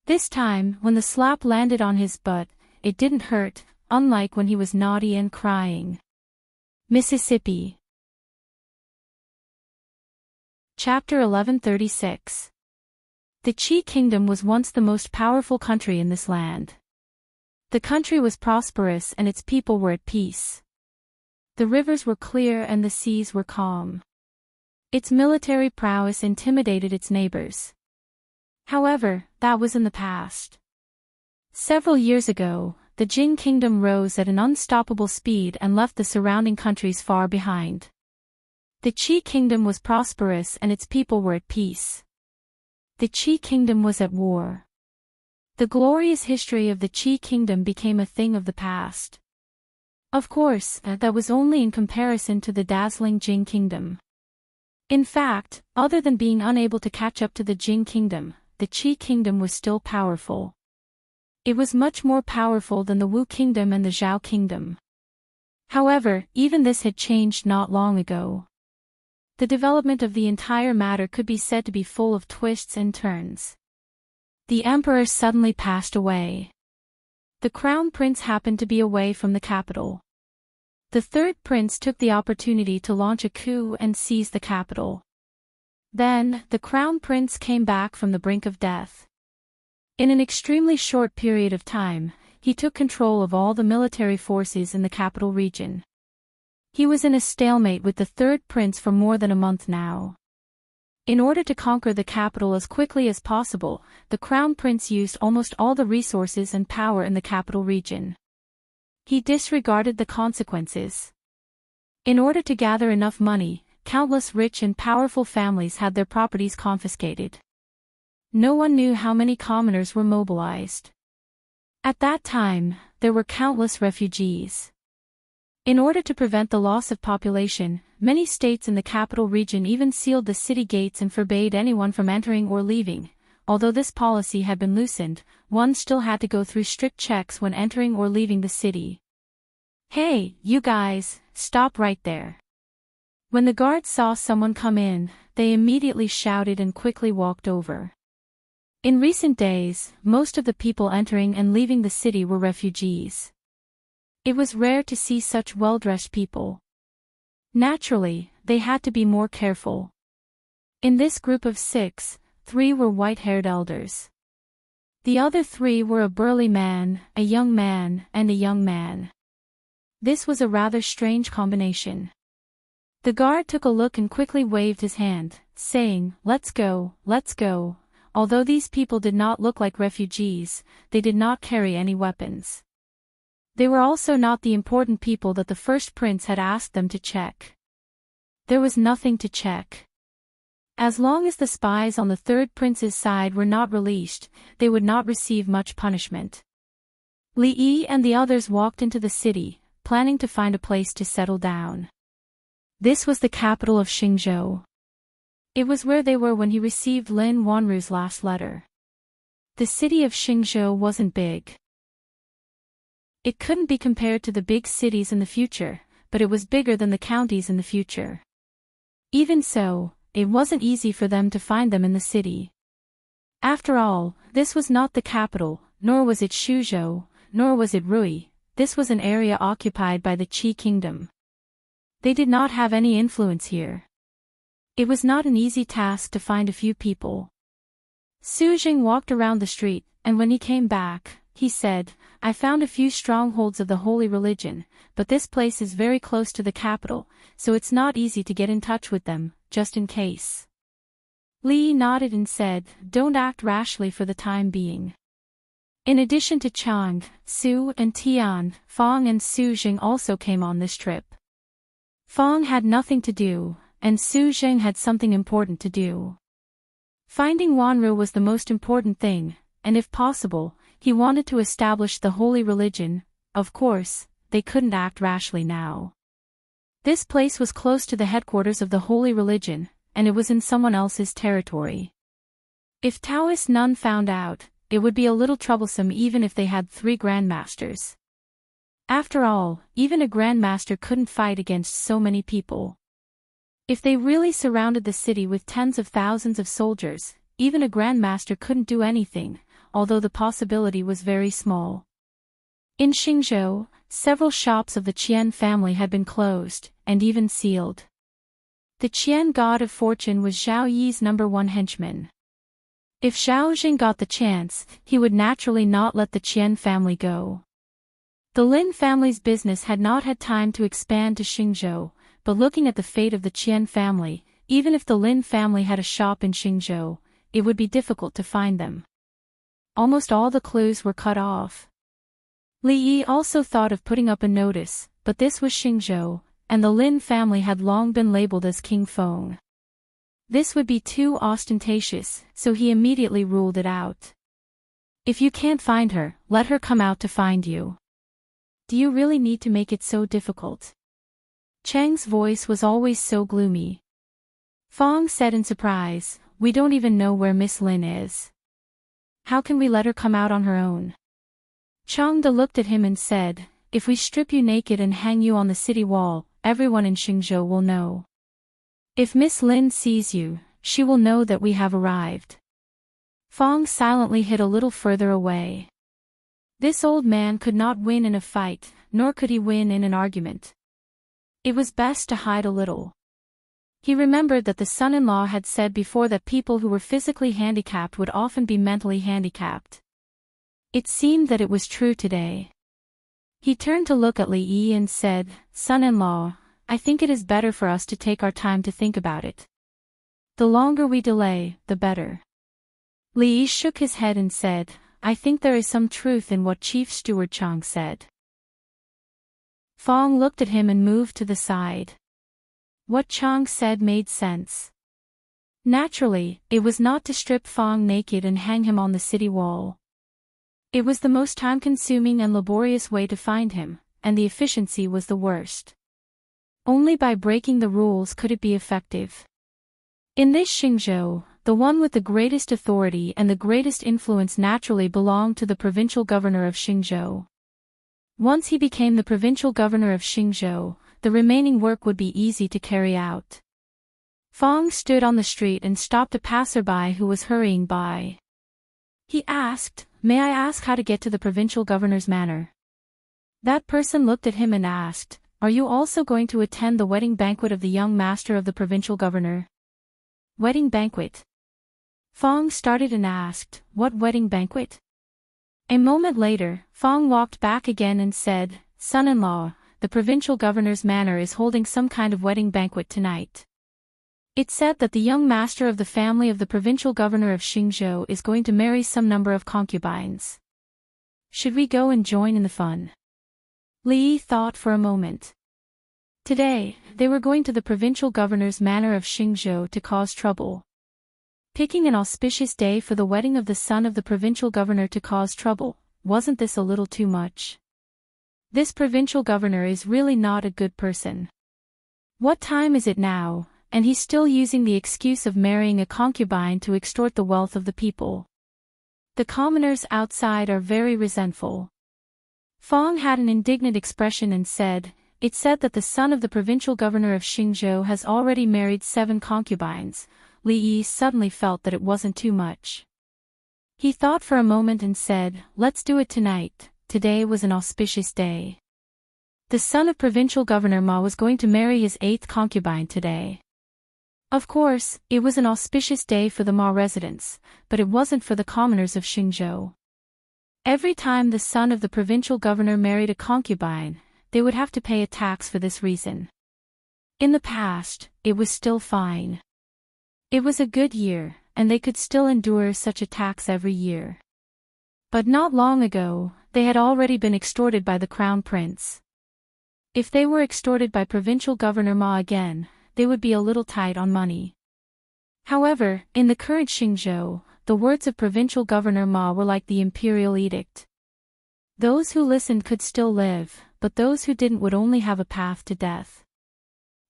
This time, when the slap landed on his butt, it didn't hurt, unlike when he was naughty and crying. Mississippi. Chapter 1136. The Qi Kingdom was once the most powerful country in this land. The country was prosperous and its people were at peace. The rivers were clear and the seas were calm. Its military prowess intimidated its neighbors. However, that was in the past. Several years ago, the Jin Kingdom rose at an unstoppable speed and left the surrounding countries far behind. The Qi Kingdom was prosperous and its people were at peace. The Qi Kingdom was at war. The glorious history of the Qi Kingdom became a thing of the past. Of course, that was only in comparison to the dazzling Jin Kingdom. In fact, other than being unable to catch up to the Jin Kingdom, the Qi Kingdom was still powerful. It was much more powerful than the Wu Kingdom and the Zhao Kingdom. However, even this had changed not long ago. The development of the entire matter could be said to be full of twists and turns. The emperor suddenly passed away. The crown prince happened to be away from the capital. The third prince took the opportunity to launch a coup and seize the capital. Then, the crown prince came back from the brink of death. In an extremely short period of time, he took control of all the military forces in the capital region. He was in a stalemate with the third prince for more than a month now. In order to conquer the capital as quickly as possible, the crown prince used almost all the resources and power in the capital region. He disregarded the consequences. In order to gather enough money, countless rich and powerful families had their properties confiscated. No one knew how many commoners were mobilized. At that time, there were countless refugees. In order to prevent the loss of population, many states in the capital region even sealed the city gates and forbade anyone from entering or leaving. Although this policy had been loosened, one still had to go through strict checks when entering or leaving the city. "Hey, you guys, stop right there." When the guards saw someone come in, they immediately shouted and quickly walked over. In recent days, most of the people entering and leaving the city were refugees. It was rare to see such well-dressed people. Naturally, they had to be more careful. In this group of 6, 3 were white-haired elders. The other three were a burly man, a young man, and a young man. This was a rather strange combination. The guard took a look and quickly waved his hand, saying, "Let's go, let's go." Although these people did not look like refugees, they did not carry any weapons. They were also not the important people that the first prince had asked them to check. There was nothing to check. As long as the spies on the third prince's side were not released, they would not receive much punishment. Li Yi and the others walked into the city, planning to find a place to settle down. This was the capital of Xingzhou. It was where they were when he received Lin Wanru's last letter. The city of Xingzhou wasn't big. It couldn't be compared to the big cities in the future, but it was bigger than the counties in the future. Even so, it wasn't easy for them to find them in the city. After all, this was not the capital, nor was it Xuzhou, nor was it Rui. This was an area occupied by the Qi kingdom. They did not have any influence here. It was not an easy task to find a few people. Su Jing walked around the street, and when he came back, he said, "I found a few strongholds of the holy religion, but this place is very close to the capital, so it's not easy to get in touch with them, just in case." Li nodded and said, "Don't act rashly for the time being." In addition to Chang, Su and Tian, Fong and Su Jing also came on this trip. Fong had nothing to do, and Su Jing had something important to do. Finding Wanru was the most important thing, and if possible, he wanted to establish the holy religion. Of course, they couldn't act rashly now. This place was close to the headquarters of the holy religion, and it was in someone else's territory. If Taoist none found out, it would be a little troublesome even if they had 3 grandmasters. After all, even a grandmaster couldn't fight against so many people. If they really surrounded the city with tens of thousands of soldiers, even a grandmaster couldn't do anything, although the possibility was very small. In Xingzhou, several shops of the Qian family had been closed, and even sealed. The Qian god of fortune was Zhao Yi's #1 henchman. If Zhao Jing got the chance, he would naturally not let the Qian family go. The Lin family's business had not had time to expand to Xingzhou, but looking at the fate of the Qian family, even if the Lin family had a shop in Xingzhou, it would be difficult to find them. Almost all the clues were cut off. Li Yi also thought of putting up a notice, but this was Xingzhou, and the Lin family had long been labeled as King Feng. This would be too ostentatious, so he immediately ruled it out. "If you can't find her, let her come out to find you. Do you really need to make it so difficult?" Cheng's voice was always so gloomy. Fong said in surprise, "We don't even know where Miss Lin is. How can we let her come out on her own?" Changde looked at him and said, "If we strip you naked and hang you on the city wall, everyone in Xingzhou will know. If Miss Lin sees you, she will know that we have arrived." Fong silently hid a little further away. This old man could not win in a fight, nor could he win in an argument. It was best to hide a little. He remembered that the son-in-law had said before that people who were physically handicapped would often be mentally handicapped. It seemed that it was true today. He turned to look at Li Yi and said, "Son-in-law, I think it is better for us to take our time to think about it. The longer we delay, the better." Li Yi shook his head and said, "I think there is some truth in what Chief Steward Chang said." Fong looked at him and moved to the side. What Chang said made sense. Naturally, it was not to strip Fong naked and hang him on the city wall. It was the most time-consuming and laborious way to find him, and the efficiency was the worst. Only by breaking the rules could it be effective. In this Xingzhou, the one with the greatest authority and the greatest influence naturally belonged to the provincial governor of Xingzhou. Once he became the provincial governor of Xingzhou, the remaining work would be easy to carry out. Fong stood on the street and stopped a passerby who was hurrying by. He asked, "May I ask how to get to the provincial governor's manor?" That person looked at him and asked, "Are you also going to attend the wedding banquet of the young master of the provincial governor?" "Wedding banquet?" Fong started and asked, "What wedding banquet?" A moment later, Fong walked back again and said, "Son-in-law, the provincial governor's manor is holding some kind of wedding banquet tonight. It's said that the young master of the family of the provincial governor of Xingzhou is going to marry some number of concubines. Should we go and join in the fun?" Li thought for a moment. Today, they were going to the provincial governor's manor of Xingzhou to cause trouble. Picking an auspicious day for the wedding of the son of the provincial governor to cause trouble, wasn't this a little too much? This provincial governor is really not a good person. What time is it now, and he's still using the excuse of marrying a concubine to extort the wealth of the people. The commoners outside are very resentful. Fong had an indignant expression and said, "It's said that the son of the provincial governor of Xingzhou has already married 7 concubines." Li Yi suddenly felt that it wasn't too much. He thought for a moment and said, "Let's do it tonight." Today was an auspicious day. The son of provincial governor Ma was going to marry his 8th concubine today. Of course, it was an auspicious day for the Ma residents, but it wasn't for the commoners of Xingzhou. Every time the son of the provincial governor married a concubine, they would have to pay a tax for this reason. In the past, it was still fine. It was a good year, and they could still endure such a tax every year. But not long ago, they had already been extorted by the crown prince. If they were extorted by provincial governor Ma again, they would be a little tight on money. However, in the current Xingzhou, the words of provincial governor Ma were like the imperial edict. Those who listened could still live, but those who didn't would only have a path to death.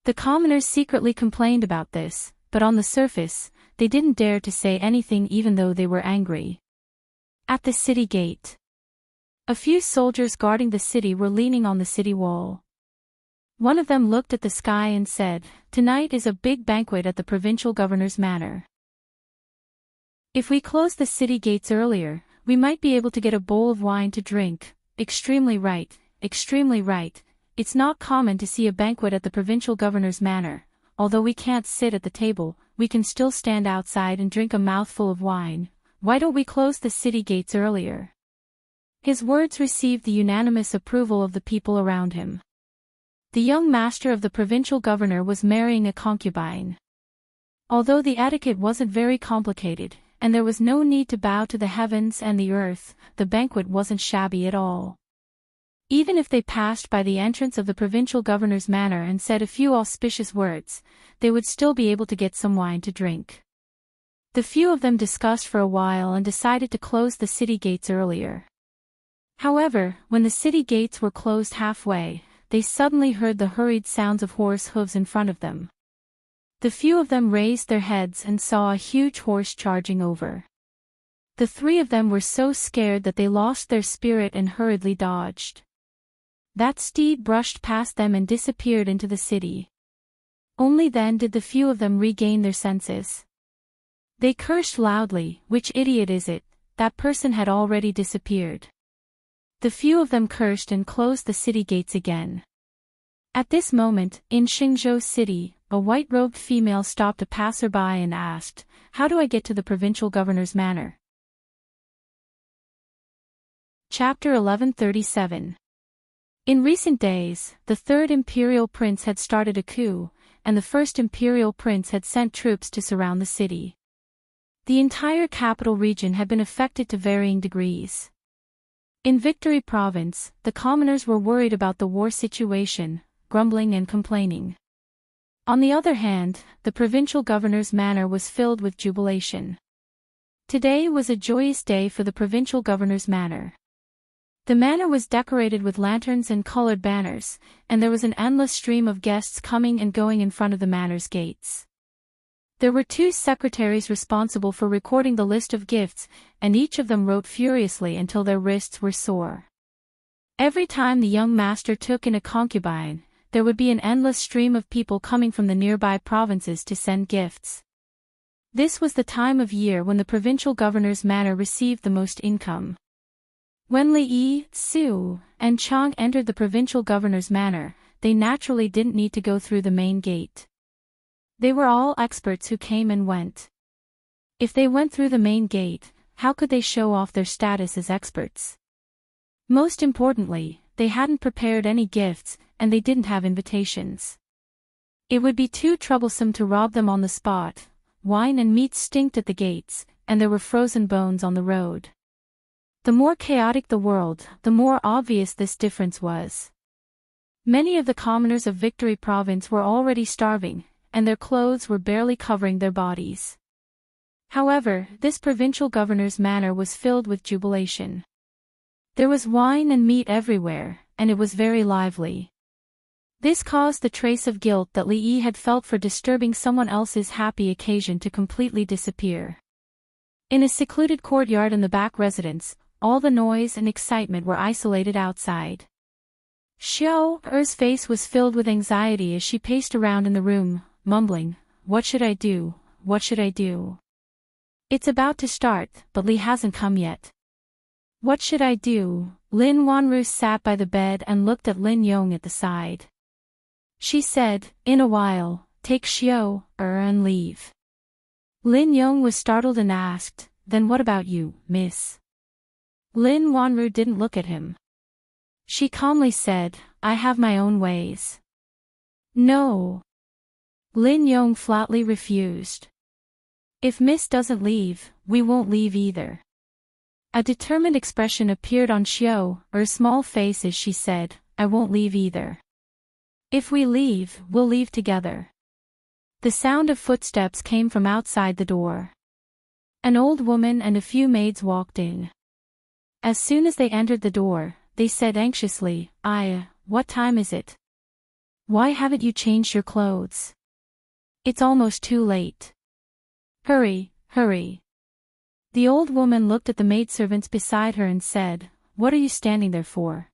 The commoners secretly complained about this, but on the surface, they didn't dare to say anything even though they were angry. At the city gate, a few soldiers guarding the city were leaning on the city wall. One of them looked at the sky and said, "Tonight is a big banquet at the provincial governor's manor. If we close the city gates earlier, we might be able to get a bowl of wine to drink." Extremely right, extremely right. It's not common to see a banquet at the provincial governor's manor. Although we can't sit at the table, we can still stand outside and drink a mouthful of wine. Why don't we close the city gates earlier? His words received the unanimous approval of the people around him. The young master of the provincial governor was marrying a concubine. Although the etiquette wasn't very complicated, and there was no need to bow to the heavens and the earth, the banquet wasn't shabby at all. Even if they passed by the entrance of the provincial governor's manor and said a few auspicious words, they would still be able to get some wine to drink. The few of them discussed for a while and decided to close the city gates earlier. However, when the city gates were closed halfway, they suddenly heard the hurried sounds of horse hooves in front of them. The few of them raised their heads and saw a huge horse charging over. The 3 of them were so scared that they lost their spirit and hurriedly dodged. That steed brushed past them and disappeared into the city. Only then did the few of them regain their senses. They cursed loudly, "Which idiot is it? That person had already disappeared." The few of them cursed and closed the city gates again. At this moment, in Xingzhou City, a white-robed female stopped a passerby and asked, "How do I get to the provincial governor's manor?" Chapter 1137. In recent days, the 3rd imperial prince had started a coup, and the 1st imperial prince had sent troops to surround the city. The entire capital region had been affected to varying degrees. In Victory Province, the commoners were worried about the war situation, grumbling and complaining. On the other hand, the provincial governor's manor was filled with jubilation. Today was a joyous day for the provincial governor's manor. The manor was decorated with lanterns and colored banners, and there was an endless stream of guests coming and going in front of the manor's gates. There were 2 secretaries responsible for recording the list of gifts, and each of them wrote furiously until their wrists were sore. Every time the young master took in a concubine, there would be an endless stream of people coming from the nearby provinces to send gifts. This was the time of year when the provincial governor's manor received the most income. When Li Yi, Su, and Chang entered the provincial governor's manor, they naturally didn't need to go through the main gate. They were all experts who came and went. If they went through the main gate, how could they show off their status as experts? Most importantly, they hadn't prepared any gifts, and they didn't have invitations. It would be too troublesome to rob them on the spot. Wine and meat stinked at the gates, and there were frozen bones on the road. The more chaotic the world, the more obvious this difference was. Many of the commoners of Victory Province were already starving, and their clothes were barely covering their bodies. However, this provincial governor's manor was filled with jubilation. There was wine and meat everywhere, and it was very lively. This caused the trace of guilt that Li Yi had felt for disturbing someone else's happy occasion to completely disappear. In a secluded courtyard in the back residence, all the noise and excitement were isolated outside. Xiao Er's face was filled with anxiety as she paced around in the room, mumbling, "What should I do? What should I do? It's about to start, but Li hasn't come yet. What should I do?" Lin Wanru sat by the bed and looked at Lin Yong at the side. She said, "In a while, take Xiao Er and leave." Lin Yong was startled and asked, "Then what about you, miss?" Lin Wanru didn't look at him. She calmly said, "I have my own ways." "No." Lin Yong flatly refused. "If miss doesn't leave, we won't leave either." A determined expression appeared on Xiao Er's small face as she said, "I won't leave either. If we leave, we'll leave together." The sound of footsteps came from outside the door. An old woman and a few maids walked in. As soon as they entered the door, they said anxiously, "What time is it? Why haven't you changed your clothes? It's almost too late. Hurry, hurry." The old woman looked at the maidservants beside her and said, "What are you standing there for?"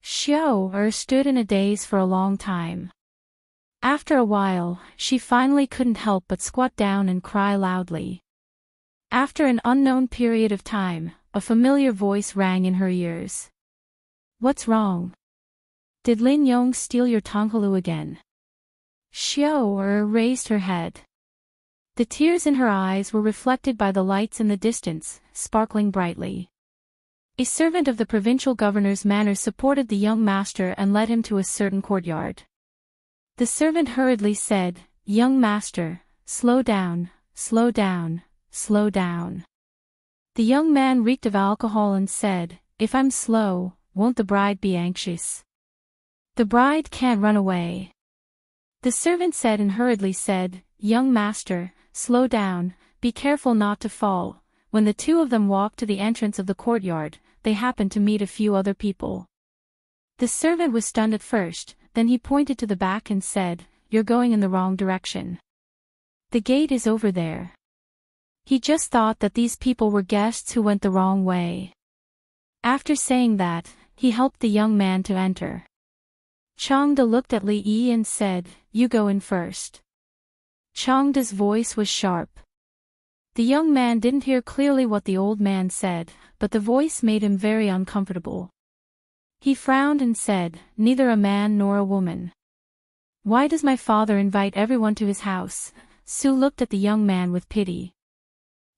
Xiao Er stood in a daze for a long time. After a while, she finally couldn't help but squat down and cry loudly. After an unknown period of time, a familiar voice rang in her ears. "What's wrong? Did Lin Yong steal your tonghalu again?" Xiao Er raised her head. The tears in her eyes were reflected by the lights in the distance, sparkling brightly. A servant of the provincial governor's manor supported the young master and led him to a certain courtyard. The servant hurriedly said, "Young master, slow down, slow down, slow down." The young man reeked of alcohol and said, "If I'm slow, won't the bride be anxious? The bride can't run away." The servant said and hurriedly said, "Young master, slow down, be careful not to fall." When the two of them walked to the entrance of the courtyard, they happened to meet a few other people. The servant was stunned at first, then he pointed to the back and said, "You're going in the wrong direction. The gate is over there." He just thought that these people were guests who went the wrong way. After saying that, he helped the young man to enter. Changde looked at Li Yi and said, "You go in first." Changde's voice was sharp. The young man didn't hear clearly what the old man said, but the voice made him very uncomfortable. He frowned and said, "Neither a man nor a woman. Why does my father invite everyone to his house?" Su looked at the young man with pity.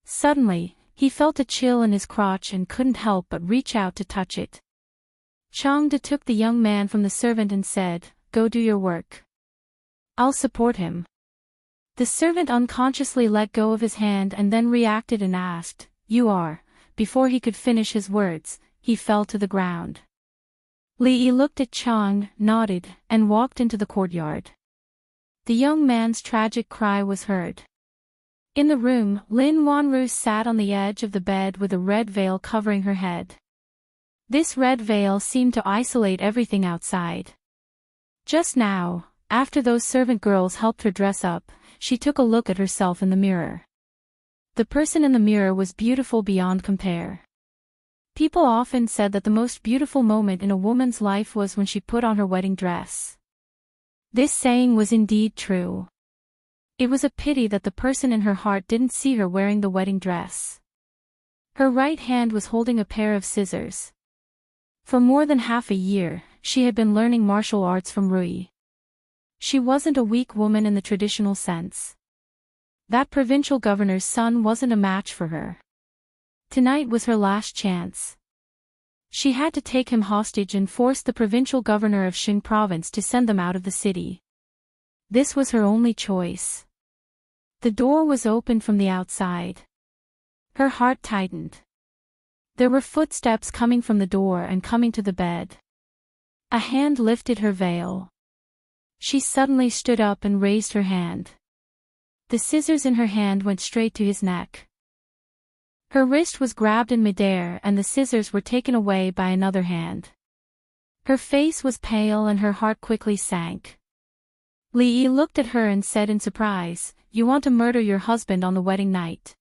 Suddenly, he felt a chill in his crotch and couldn't help but reach out to touch it. Changde took the young man from the servant and said, "Go do your work. I'll support him." The servant unconsciously let go of his hand and then reacted and asked, "You are?" Before he could finish his words, he fell to the ground. Li Yi looked at Chang, nodded, and walked into the courtyard. The young man's tragic cry was heard. In the room, Lin Wanru sat on the edge of the bed with a red veil covering her head. This red veil seemed to isolate everything outside. Just now, after those servant girls helped her dress up, she took a look at herself in the mirror. The person in the mirror was beautiful beyond compare. People often said that the most beautiful moment in a woman's life was when she put on her wedding dress. This saying was indeed true. It was a pity that the person in her heart didn't see her wearing the wedding dress. Her right hand was holding a pair of scissors. For more than half a year, she had been learning martial arts from Rui. She wasn't a weak woman in the traditional sense. That provincial governor's son wasn't a match for her. Tonight was her last chance. She had to take him hostage and force the provincial governor of Xing province to send them out of the city. This was her only choice. The door was open from the outside. Her heart tightened. There were footsteps coming from the door and coming to the bed. A hand lifted her veil. She suddenly stood up and raised her hand. The scissors in her hand went straight to his neck. Her wrist was grabbed in midair and the scissors were taken away by another hand. Her face was pale and her heart quickly sank. Li Yi looked at her and said in surprise, "You want to murder your husband on the wedding night?"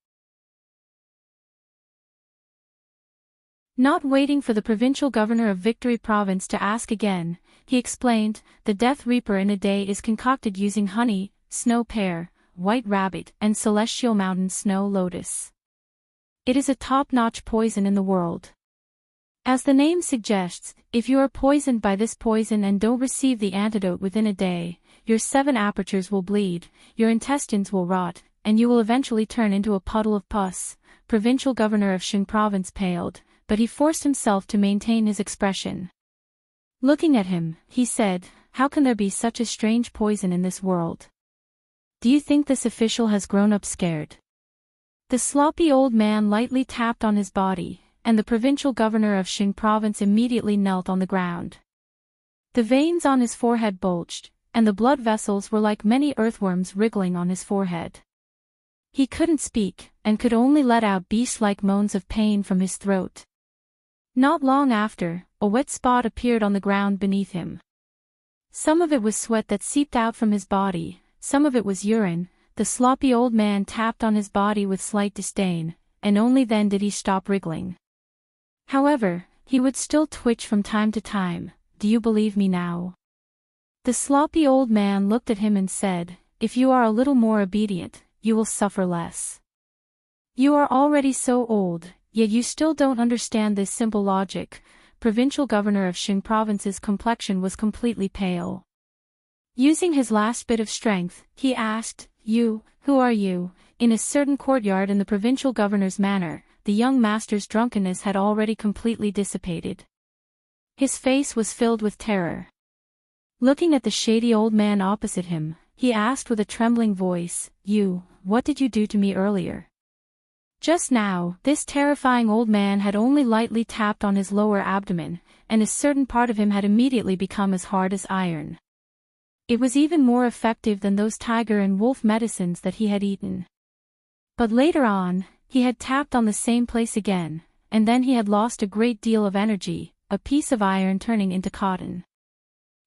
Not waiting for the provincial governor of Victory Province to ask again, he explained, "The Death Reaper in a day is concocted using honey, snow pear, white rabbit, and celestial mountain snow lotus. It is a top-notch poison in the world. As the name suggests, if you are poisoned by this poison and don't receive the antidote within a day, your 7 apertures will bleed, your intestines will rot, and you will eventually turn into a puddle of pus." Provincial governor of Xing province paled, but he forced himself to maintain his expression. Looking at him, he said, "How can there be such a strange poison in this world? Do you think this official has grown up scared?" The sloppy old man lightly tapped on his body, and the provincial governor of Xing province immediately knelt on the ground. The veins on his forehead bulged, and the blood vessels were like many earthworms wriggling on his forehead. He couldn't speak, and could only let out beast-like moans of pain from his throat. Not long after, a wet spot appeared on the ground beneath him. Some of it was sweat that seeped out from his body, some of it was urine. The sloppy old man tapped on his body with slight disdain, and only then did he stop wriggling. However, he would still twitch from time to time. "Do you believe me now?" The sloppy old man looked at him and said, "If you are a little more obedient, you will suffer less. You are already so old, yet you still don't understand this simple logic." Provincial governor of Xing province's complexion was completely pale. Using his last bit of strength, he asked, Who are you?" In a certain courtyard in the provincial governor's manor, the young master's drunkenness had already completely dissipated. His face was filled with terror. Looking at the shady old man opposite him, he asked with a trembling voice, What did you do to me earlier?" Just now, this terrifying old man had only lightly tapped on his lower abdomen, and a certain part of him had immediately become as hard as iron. It was even more effective than those tiger and wolf medicines that he had eaten. But later on, he had tapped on the same place again, and then he had lost a great deal of energy, a piece of iron turning into cotton.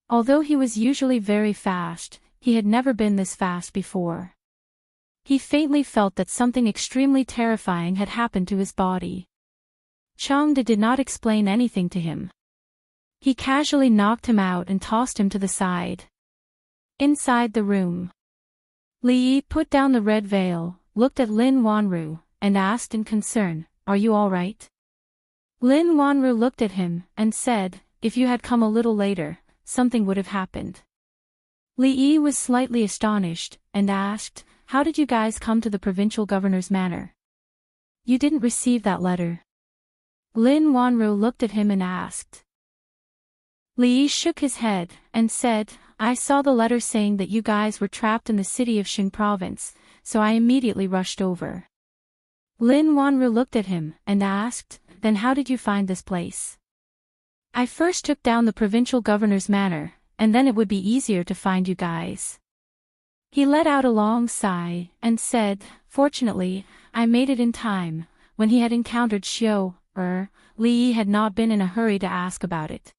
Although he was usually very fast, he had never been this fast before. He faintly felt that something extremely terrifying had happened to his body. Changde did not explain anything to him. He casually knocked him out and tossed him to the side. Inside the room, Li Yi put down the red veil, looked at Lin Wanru, and asked in concern, "Are you all right?" Lin Wanru looked at him, and said, "If you had come a little later, something would have happened." Li Yi was slightly astonished, and asked, "How did you guys come to the provincial governor's manor? You didn't receive that letter?" Lin Wanru looked at him and asked. Li Yi shook his head, and said, "I saw the letter saying that you guys were trapped in the city of Xing province, so I immediately rushed over." Lin Wanru looked at him, and asked, "Then how did you find this place?" "I first took down the provincial governor's manor, and then it would be easier to find you guys." He let out a long sigh, and said, "Fortunately, I made it in time." When he had encountered Li Yi had not been in a hurry to ask about it.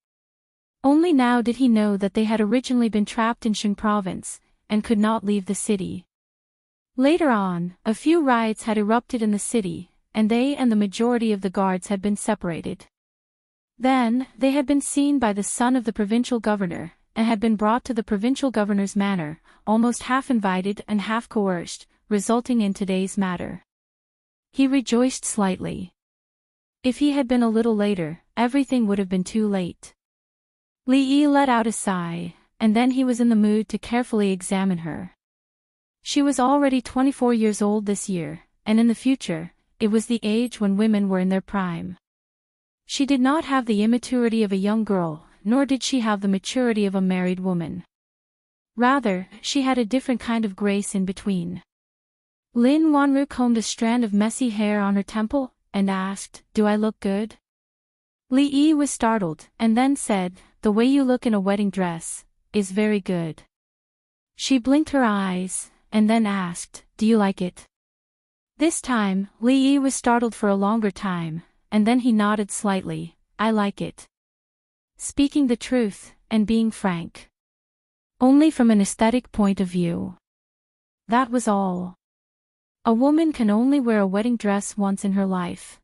Only now did he know that they had originally been trapped in Xing province, and could not leave the city. Later on, a few riots had erupted in the city, and they and the majority of the guards had been separated. Then, they had been seen by the son of the provincial governor, and had been brought to the provincial governor's manor, almost half invited and half coerced, resulting in today's matter. He rejoiced slightly. If he had been a little later, everything would have been too late. Li Yi let out a sigh, and then he was in the mood to carefully examine her. She was already 24 years old this year, and in the future, it was the age when women were in their prime. She did not have the immaturity of a young girl, nor did she have the maturity of a married woman. Rather, she had a different kind of grace in between. Lin Wanru combed a strand of messy hair on her temple, and asked, "Do I look good?" Li Yi was startled, and then said, "The way you look in a wedding dress is very good." She blinked her eyes, and then asked, "Do you like it?" This time, Li Yi was startled for a longer time, and then he nodded slightly. "I like it." Speaking the truth, and being frank. Only from an aesthetic point of view. That was all. A woman can only wear a wedding dress once in her life.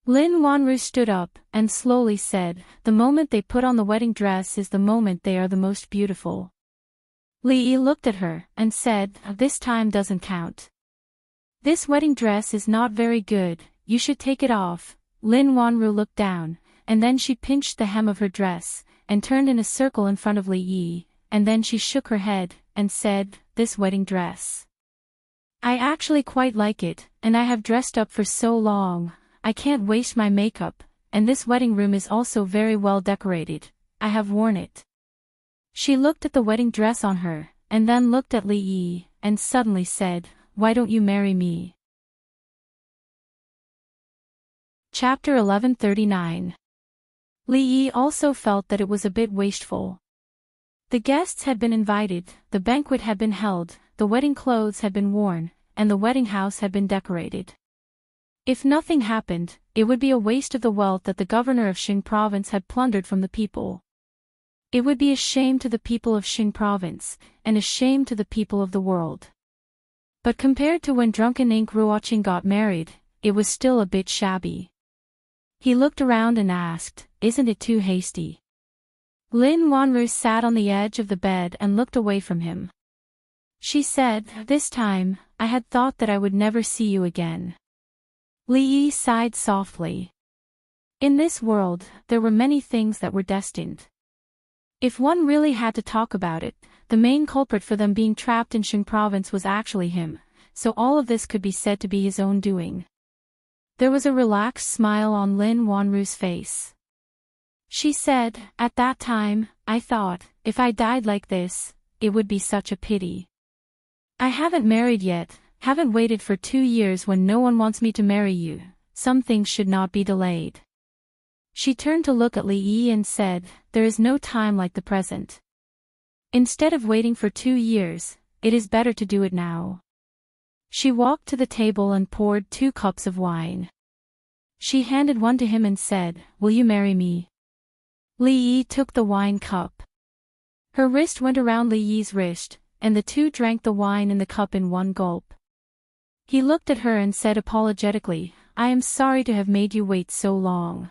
Lin Wanru stood up, and slowly said, "The moment they put on the wedding dress is the moment they are the most beautiful." Li Yi looked at her, and said, "This time doesn't count. This wedding dress is not very good, you should take it off." Lin Wanru looked down, and then she pinched the hem of her dress, and turned in a circle in front of Li Yi, and then she shook her head, and said, "This wedding dress. I actually quite like it, and I have dressed up for so long, I can't waste my makeup, and this wedding room is also very well decorated, I have worn it." She looked at the wedding dress on her, and then looked at Li Yi, and suddenly said, "Why don't you marry me?" Chapter 1139. Li Yi also felt that it was a bit wasteful. The guests had been invited, the banquet had been held, the wedding clothes had been worn, and the wedding house had been decorated. If nothing happened, it would be a waste of the wealth that the governor of Xing province had plundered from the people. It would be a shame to the people of Xing province, and a shame to the people of the world. But compared to when drunken Ink Ruoqing got married, it was still a bit shabby. He looked around and asked, "Isn't it too hasty?" Lin Wanru sat on the edge of the bed and looked away from him. She said, "This time, I had thought that I would never see you again." Li Yi sighed softly. In this world, there were many things that were destined. If one really had to talk about it, the main culprit for them being trapped in Xing province was actually him, so all of this could be said to be his own doing. There was a relaxed smile on Lin Wanru's face. She said, "At that time, I thought, if I died like this, it would be such a pity. I haven't married yet, haven't waited for 2 years when no one wants me to marry you, some things should not be delayed." She turned to look at Li Yi and said, "There is no time like the present. Instead of waiting for 2 years, it is better to do it now." She walked to the table and poured 2 cups of wine. She handed one to him and said, "Will you marry me?" Li Yi took the wine cup. Her wrist went around Li Yi's wrist, and the two drank the wine in the cup in one gulp. He looked at her and said apologetically, "I am sorry to have made you wait so long."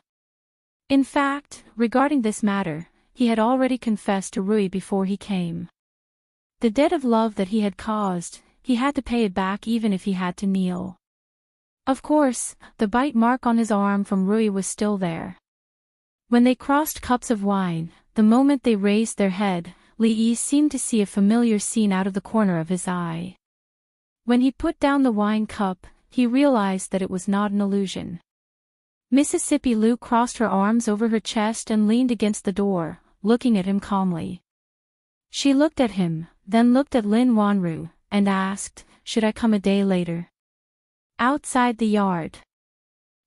In fact, regarding this matter, he had already confessed to Rui before he came. The debt of love that he had caused, he had to pay it back even if he had to kneel. Of course, the bite mark on his arm from Rui was still there. When they crossed cups of wine, the moment they raised their head, Li Yi seemed to see a familiar scene out of the corner of his eye. When he put down the wine cup, he realized that it was not an illusion. Mississippi Lu crossed her arms over her chest and leaned against the door, looking at him calmly. She looked at him, then looked at Lin Wanru, and asked, "Should I come a day later?" Outside the yard.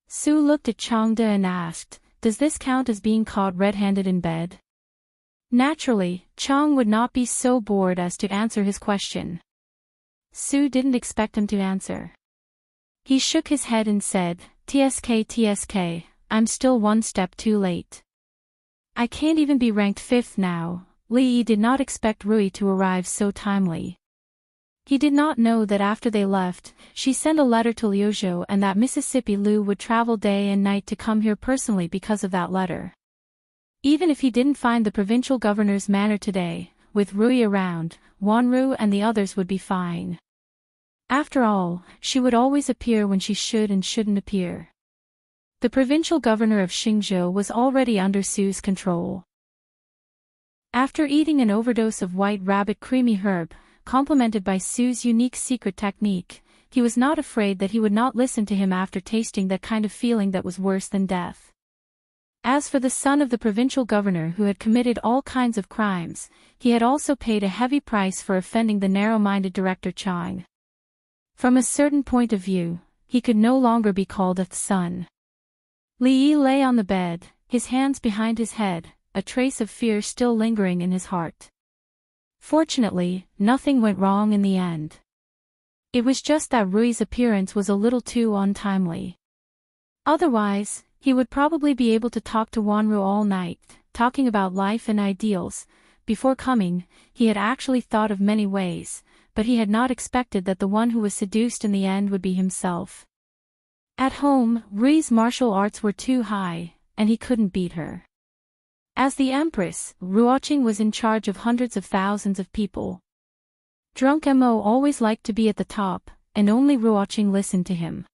Su looked at Changde and asked, "Does this count as being caught red-handed in bed?" Naturally, Chang would not be so bored as to answer his question. Su didn't expect him to answer. He shook his head and said, TSK, I'm still 1 step too late. I can't even be ranked 5th now." Li Yi did not expect Rui to arrive so timely. He did not know that after they left, she sent a letter to Liuzhou and that Mississippi Lu would travel day and night to come here personally because of that letter. Even if he didn't find the provincial governor's manor today, with Rui around, Wanru and the others would be fine. After all, she would always appear when she should and shouldn't appear. The provincial governor of Xingzhou was already under Su's control. After eating an overdose of white rabbit creamy herb, complemented by Su's unique secret technique, he was not afraid that he would not listen to him after tasting that kind of feeling that was worse than death. As for the son of the provincial governor who had committed all kinds of crimes, he had also paid a heavy price for offending the narrow-minded director Chang. From a certain point of view, he could no longer be called a son. Li Yi lay on the bed, his hands behind his head, a trace of fear still lingering in his heart. Fortunately, nothing went wrong in the end. It was just that Rui's appearance was a little too untimely. Otherwise, he would probably be able to talk to Wanru all night, talking about life and ideals. Before coming, he had actually thought of many ways, but he had not expected that the one who was seduced in the end would be himself. At home, Rui's martial arts were too high, and he couldn't beat her. As the Empress, Ruoqing was in charge of hundreds of thousands of people. Drunk Mo always liked to be at the top, and only Ruoqing listened to him.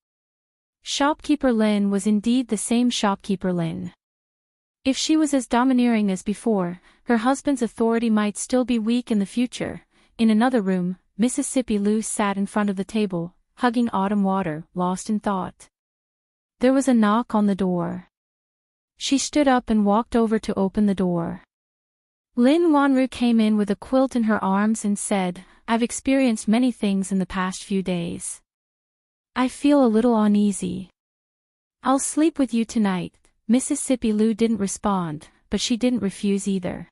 Shopkeeper Lin was indeed the same shopkeeper Lin. If she was as domineering as before, her husband's authority might still be weak in the future. In another room, Mississippi Lu sat in front of the table, hugging Autumn Water, lost in thought. There was a knock on the door. She stood up and walked over to open the door. Lin Wanru came in with a quilt in her arms and said, "I've experienced many things in the past few days. I feel a little uneasy. I'll sleep with you tonight." Mississippi Lu didn't respond, but she didn't refuse either.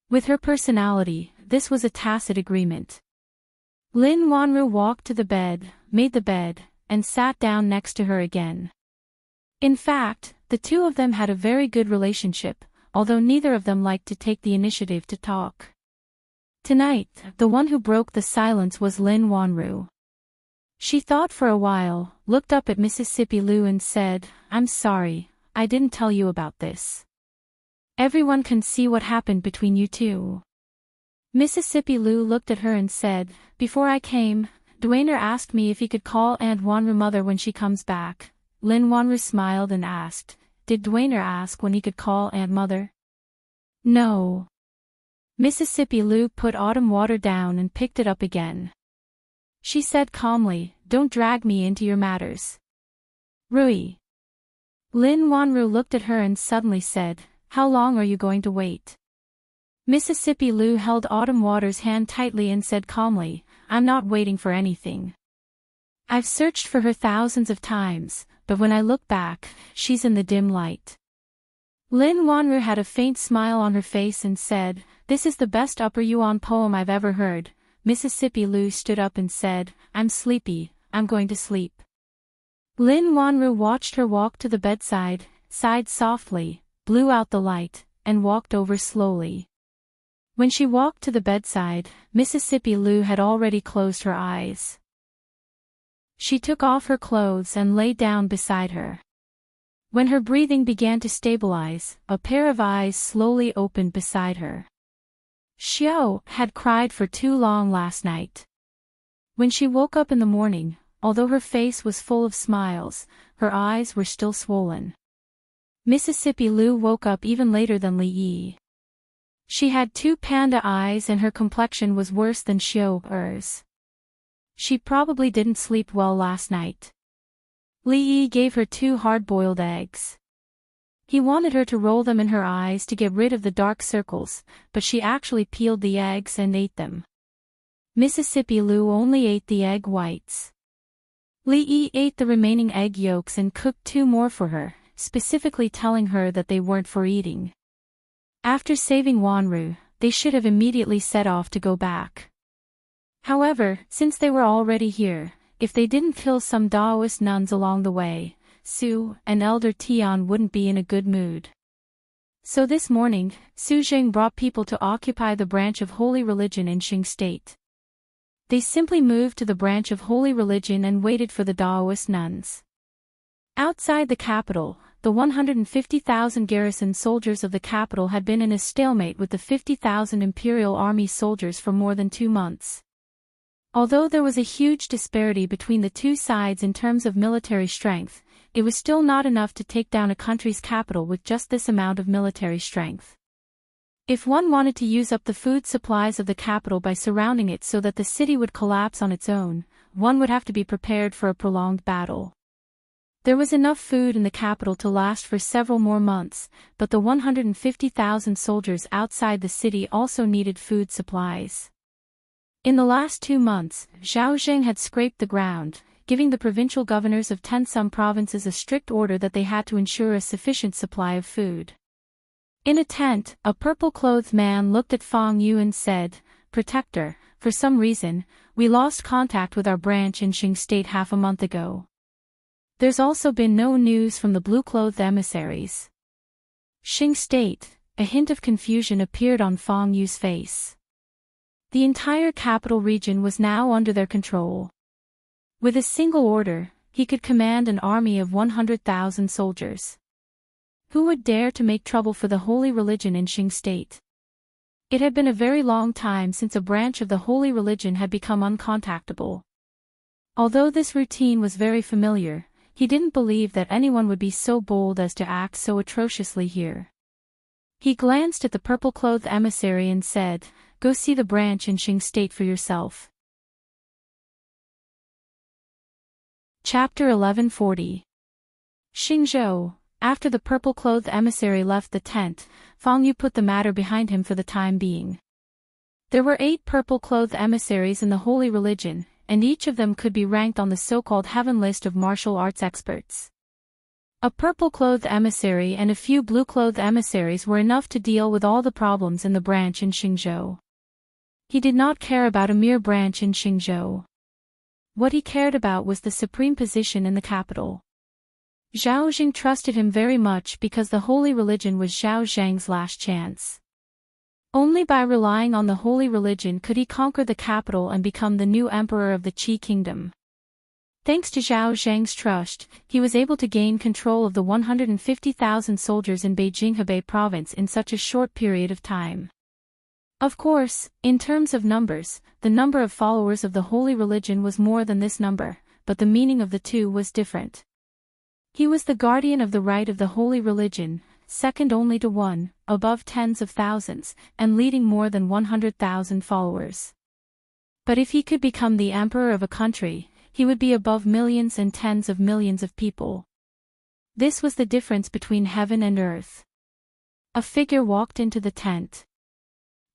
With her personality, this was a tacit agreement. Lin Wanru walked to the bed, made the bed, and sat down next to her again. In fact, the two of them had a very good relationship, although neither of them liked to take the initiative to talk. Tonight, the one who broke the silence was Lin Wanru. She thought for a while, looked up at Mississippi Lu and said, "I'm sorry, I didn't tell you about this. Everyone can see what happened between you two." Mississippi Lu looked at her and said, "Before I came, Dwayner asked me if he could call Aunt Wanru mother when she comes back." Lin Wanru smiled and asked, "Did Dwayner ask when he could call Aunt Mother?" "No." Mississippi Lu put Autumn Water down and picked it up again. She said calmly, "Don't drag me into your matters. Rui." Lin Wanru looked at her and suddenly said, "How long are you going to wait?" Mississippi Lu held Autumn Water's hand tightly and said calmly, "I'm not waiting for anything. I've searched for her thousands of times, but when I look back, she's in the dim light." Lin Wanru had a faint smile on her face and said, "This is the best Upper Yuan poem I've ever heard." Mississippi Lu stood up and said, "I'm sleepy, I'm going to sleep." Lin Wanru watched her walk to the bedside, sighed softly, blew out the light, and walked over slowly. When she walked to the bedside, Mississippi Lu had already closed her eyes. She took off her clothes and lay down beside her. When her breathing began to stabilize, a pair of eyes slowly opened beside her. Xiao had cried for too long last night. When she woke up in the morning, although her face was full of smiles, her eyes were still swollen. Mississippi Lu woke up even later than Li Yi. She had two panda eyes and her complexion was worse than Xiao's. She probably didn't sleep well last night. Li Yi gave her 2 hard-boiled eggs. He wanted her to roll them in her eyes to get rid of the dark circles, but she actually peeled the eggs and ate them. Mississippi Lu only ate the egg whites. Li Yi ate the remaining egg yolks and cooked 2 more for her, specifically telling her that they weren't for eating. After saving Wanru, they should have immediately set off to go back. However, since they were already here, if they didn't kill some Taoist nuns along the way, Su and Elder Tian wouldn't be in a good mood. So this morning, Su Jing brought people to occupy the branch of holy religion in Qing State. They simply moved to the branch of holy religion and waited for the Taoist nuns. Outside the capital, the 150,000 garrison soldiers of the capital had been in a stalemate with the 50,000 Imperial Army soldiers for more than 2 months. Although there was a huge disparity between the two sides in terms of military strength, it was still not enough to take down a country's capital with just this amount of military strength. If one wanted to use up the food supplies of the capital by surrounding it so that the city would collapse on its own, one would have to be prepared for a prolonged battle. There was enough food in the capital to last for several more months, but the 150,000 soldiers outside the city also needed food supplies. In the last 2 months, Zhao Zheng had scraped the ground, giving the provincial governors of 10 some provinces a strict order that they had to ensure a sufficient supply of food. In a tent, a purple-clothed man looked at Fang Yu and said, "Protector, for some reason, we lost contact with our branch in Xing State half a month ago. There's also been no news from the blue-clothed emissaries." Xing State, a hint of confusion appeared on Fang Yu's face. The entire capital region was now under their control. With a single order, he could command an army of 100,000 soldiers. Who would dare to make trouble for the holy religion in Xing State? It had been a very long time since a branch of the holy religion had become uncontactable. Although this routine was very familiar, he didn't believe that anyone would be so bold as to act so atrociously here. He glanced at the purple-clothed emissary and said, "Go see the branch in Xing State for yourself." Chapter 1140. Xingzhou. After the purple-clothed emissary left the tent, Fang Yu put the matter behind him for the time being. There were 8 purple-clothed emissaries in the holy religion, and each of them could be ranked on the so-called heaven list of martial arts experts. A purple-clothed emissary and a few blue-clothed emissaries were enough to deal with all the problems in the branch in Xingzhou. He did not care about a mere branch in Xingzhou. What he cared about was the supreme position in the capital. Zhao Zheng trusted him very much because the holy religion was Zhao Zheng's last chance. Only by relying on the holy religion could he conquer the capital and become the new emperor of the Qi kingdom. Thanks to Zhao Zheng's trust, he was able to gain control of the 150,000 soldiers in Beijing Hebei province in such a short period of time. Of course, in terms of numbers, the number of followers of the holy religion was more than this number, but the meaning of the two was different. He was the guardian of the right of the holy religion, second only to one, above tens of thousands, and leading more than 100,000 followers. But if he could become the emperor of a country, he would be above millions and tens of millions of people. This was the difference between heaven and earth. A figure walked into the tent.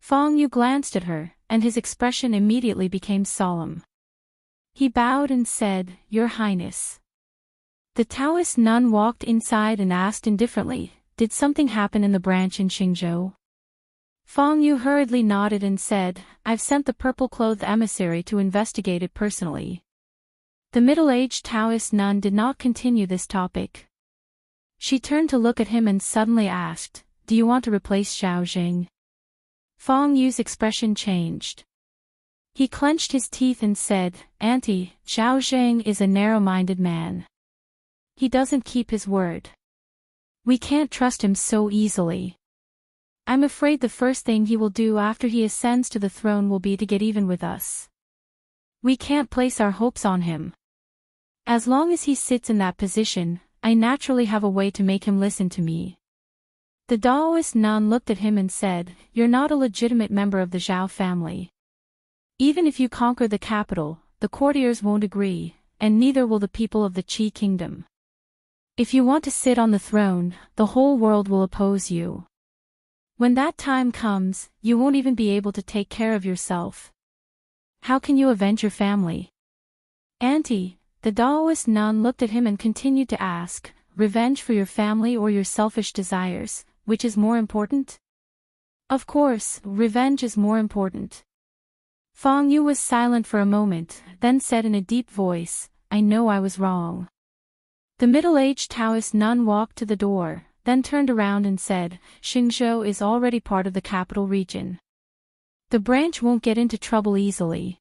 Fang Yu glanced at her, and his expression immediately became solemn. He bowed and said, "Your Highness." The Taoist nun walked inside and asked indifferently, "Did something happen in the branch in Xingzhou?" Fang Yu hurriedly nodded and said, "I've sent the purple-clothed emissary to investigate it personally." The middle-aged Taoist nun did not continue this topic. She turned to look at him and suddenly asked, "Do you want to replace Zhao Zheng?" Fang Yu's expression changed. He clenched his teeth and said, "Auntie, Zhao Zheng is a narrow-minded man. He doesn't keep his word. We can't trust him so easily. I'm afraid the first thing he will do after he ascends to the throne will be to get even with us. We can't place our hopes on him. As long as he sits in that position, I naturally have a way to make him listen to me." The Taoist nun looked at him and said, "You're not a legitimate member of the Zhao family. Even if you conquer the capital, the courtiers won't agree, and neither will the people of the Qi kingdom. If you want to sit on the throne, the whole world will oppose you. When that time comes, you won't even be able to take care of yourself. How can you avenge your family?" "Auntie," the Taoist nun looked at him and continued to ask, "Revenge for your family or your selfish desires, which is more important?" "Of course, revenge is more important." Fang Yu was silent for a moment, then said in a deep voice, "I know I was wrong." The middle-aged Taoist nun walked to the door, then turned around and said, "Xingzhou is already part of the capital region. The branch won't get into trouble easily."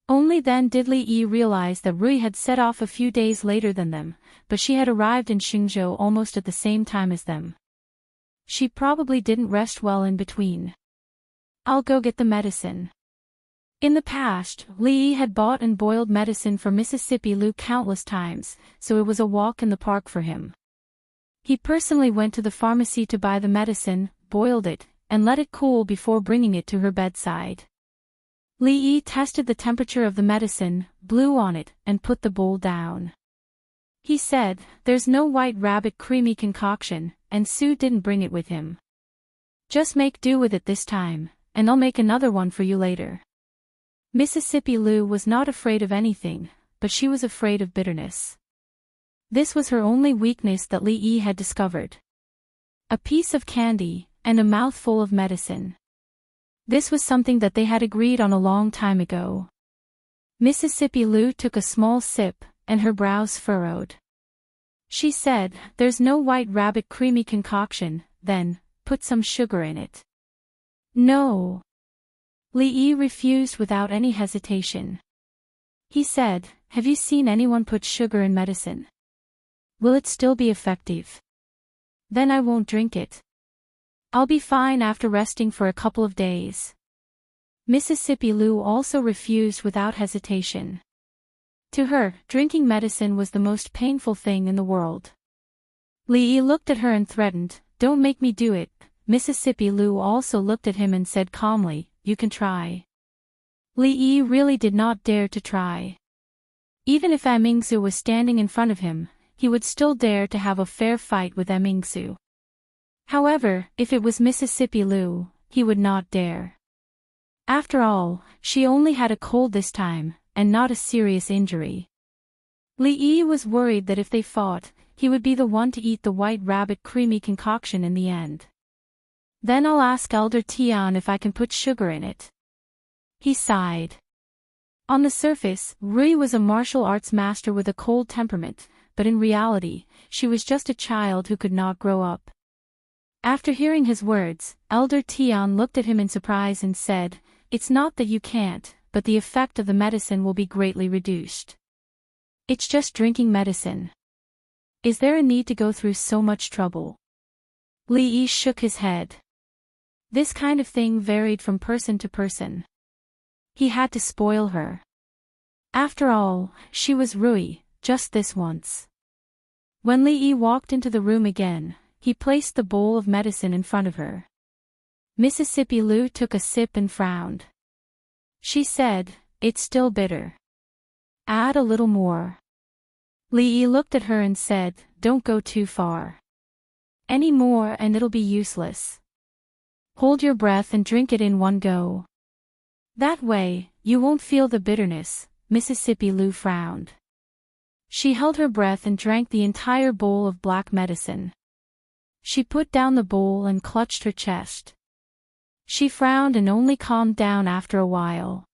Only then did Li Yi realize that Rui had set off a few days later than them, but she had arrived in Xingzhou almost at the same time as them. She probably didn't rest well in between. "I'll go get the medicine." In the past, Li Yi had bought and boiled medicine for Mississippi Lu countless times, so it was a walk in the park for him. He personally went to the pharmacy to buy the medicine, boiled it, and let it cool before bringing it to her bedside. Li Yi tested the temperature of the medicine, blew on it, and put the bowl down. He said, "There's no white rabbit creamy concoction, and Sue didn't bring it with him. Just make do with it this time, and I'll make another one for you later." Mississippi Lou was not afraid of anything, but she was afraid of bitterness. This was her only weakness that Li Yi had discovered. A piece of candy, and a mouthful of medicine. This was something that they had agreed on a long time ago. Mississippi Lou took a small sip, and her brows furrowed. She said, "There's no white rabbit creamy concoction, then, put some sugar in it." "No." Li Yi refused without any hesitation. He said, "Have you seen anyone put sugar in medicine? Will it still be effective? Then I won't drink it. I'll be fine after resting for a couple of days." Mississippi Lou also refused without hesitation. To her, drinking medicine was the most painful thing in the world. Li Yi looked at her and threatened, "Don't make me do it." Mississippi Lou also looked at him and said calmly, "You can try." Li Yi really did not dare to try. Even if Mingzu was standing in front of him, he would still dare to have a fair fight with Mingzu. However, if it was Mississippi Lou, he would not dare. After all, she only had a cold this time, and not a serious injury. Li Yi was worried that if they fought, he would be the one to eat the white rabbit creamy concoction in the end. "Then I'll ask Elder Tian if I can put sugar in it." He sighed. On the surface, Rui was a martial arts master with a cold temperament, but in reality, she was just a child who could not grow up. After hearing his words, Elder Tian looked at him in surprise and said, "It's not that you can't, but the effect of the medicine will be greatly reduced. It's just drinking medicine. Is there a need to go through so much trouble?" Li Yi shook his head. This kind of thing varied from person to person. He had to spoil her. After all, she was Rui, just this once. When Li Yi walked into the room again, he placed the bowl of medicine in front of her. Mississippi Lou took a sip and frowned. She said, "It's still bitter. Add a little more." Li Yi looked at her and said, "Don't go too far. Any more and it'll be useless. Hold your breath and drink it in one go. That way, you won't feel the bitterness." Mississippi Lou frowned. She held her breath and drank the entire bowl of black medicine. She put down the bowl and clutched her chest. She frowned and only calmed down after a while.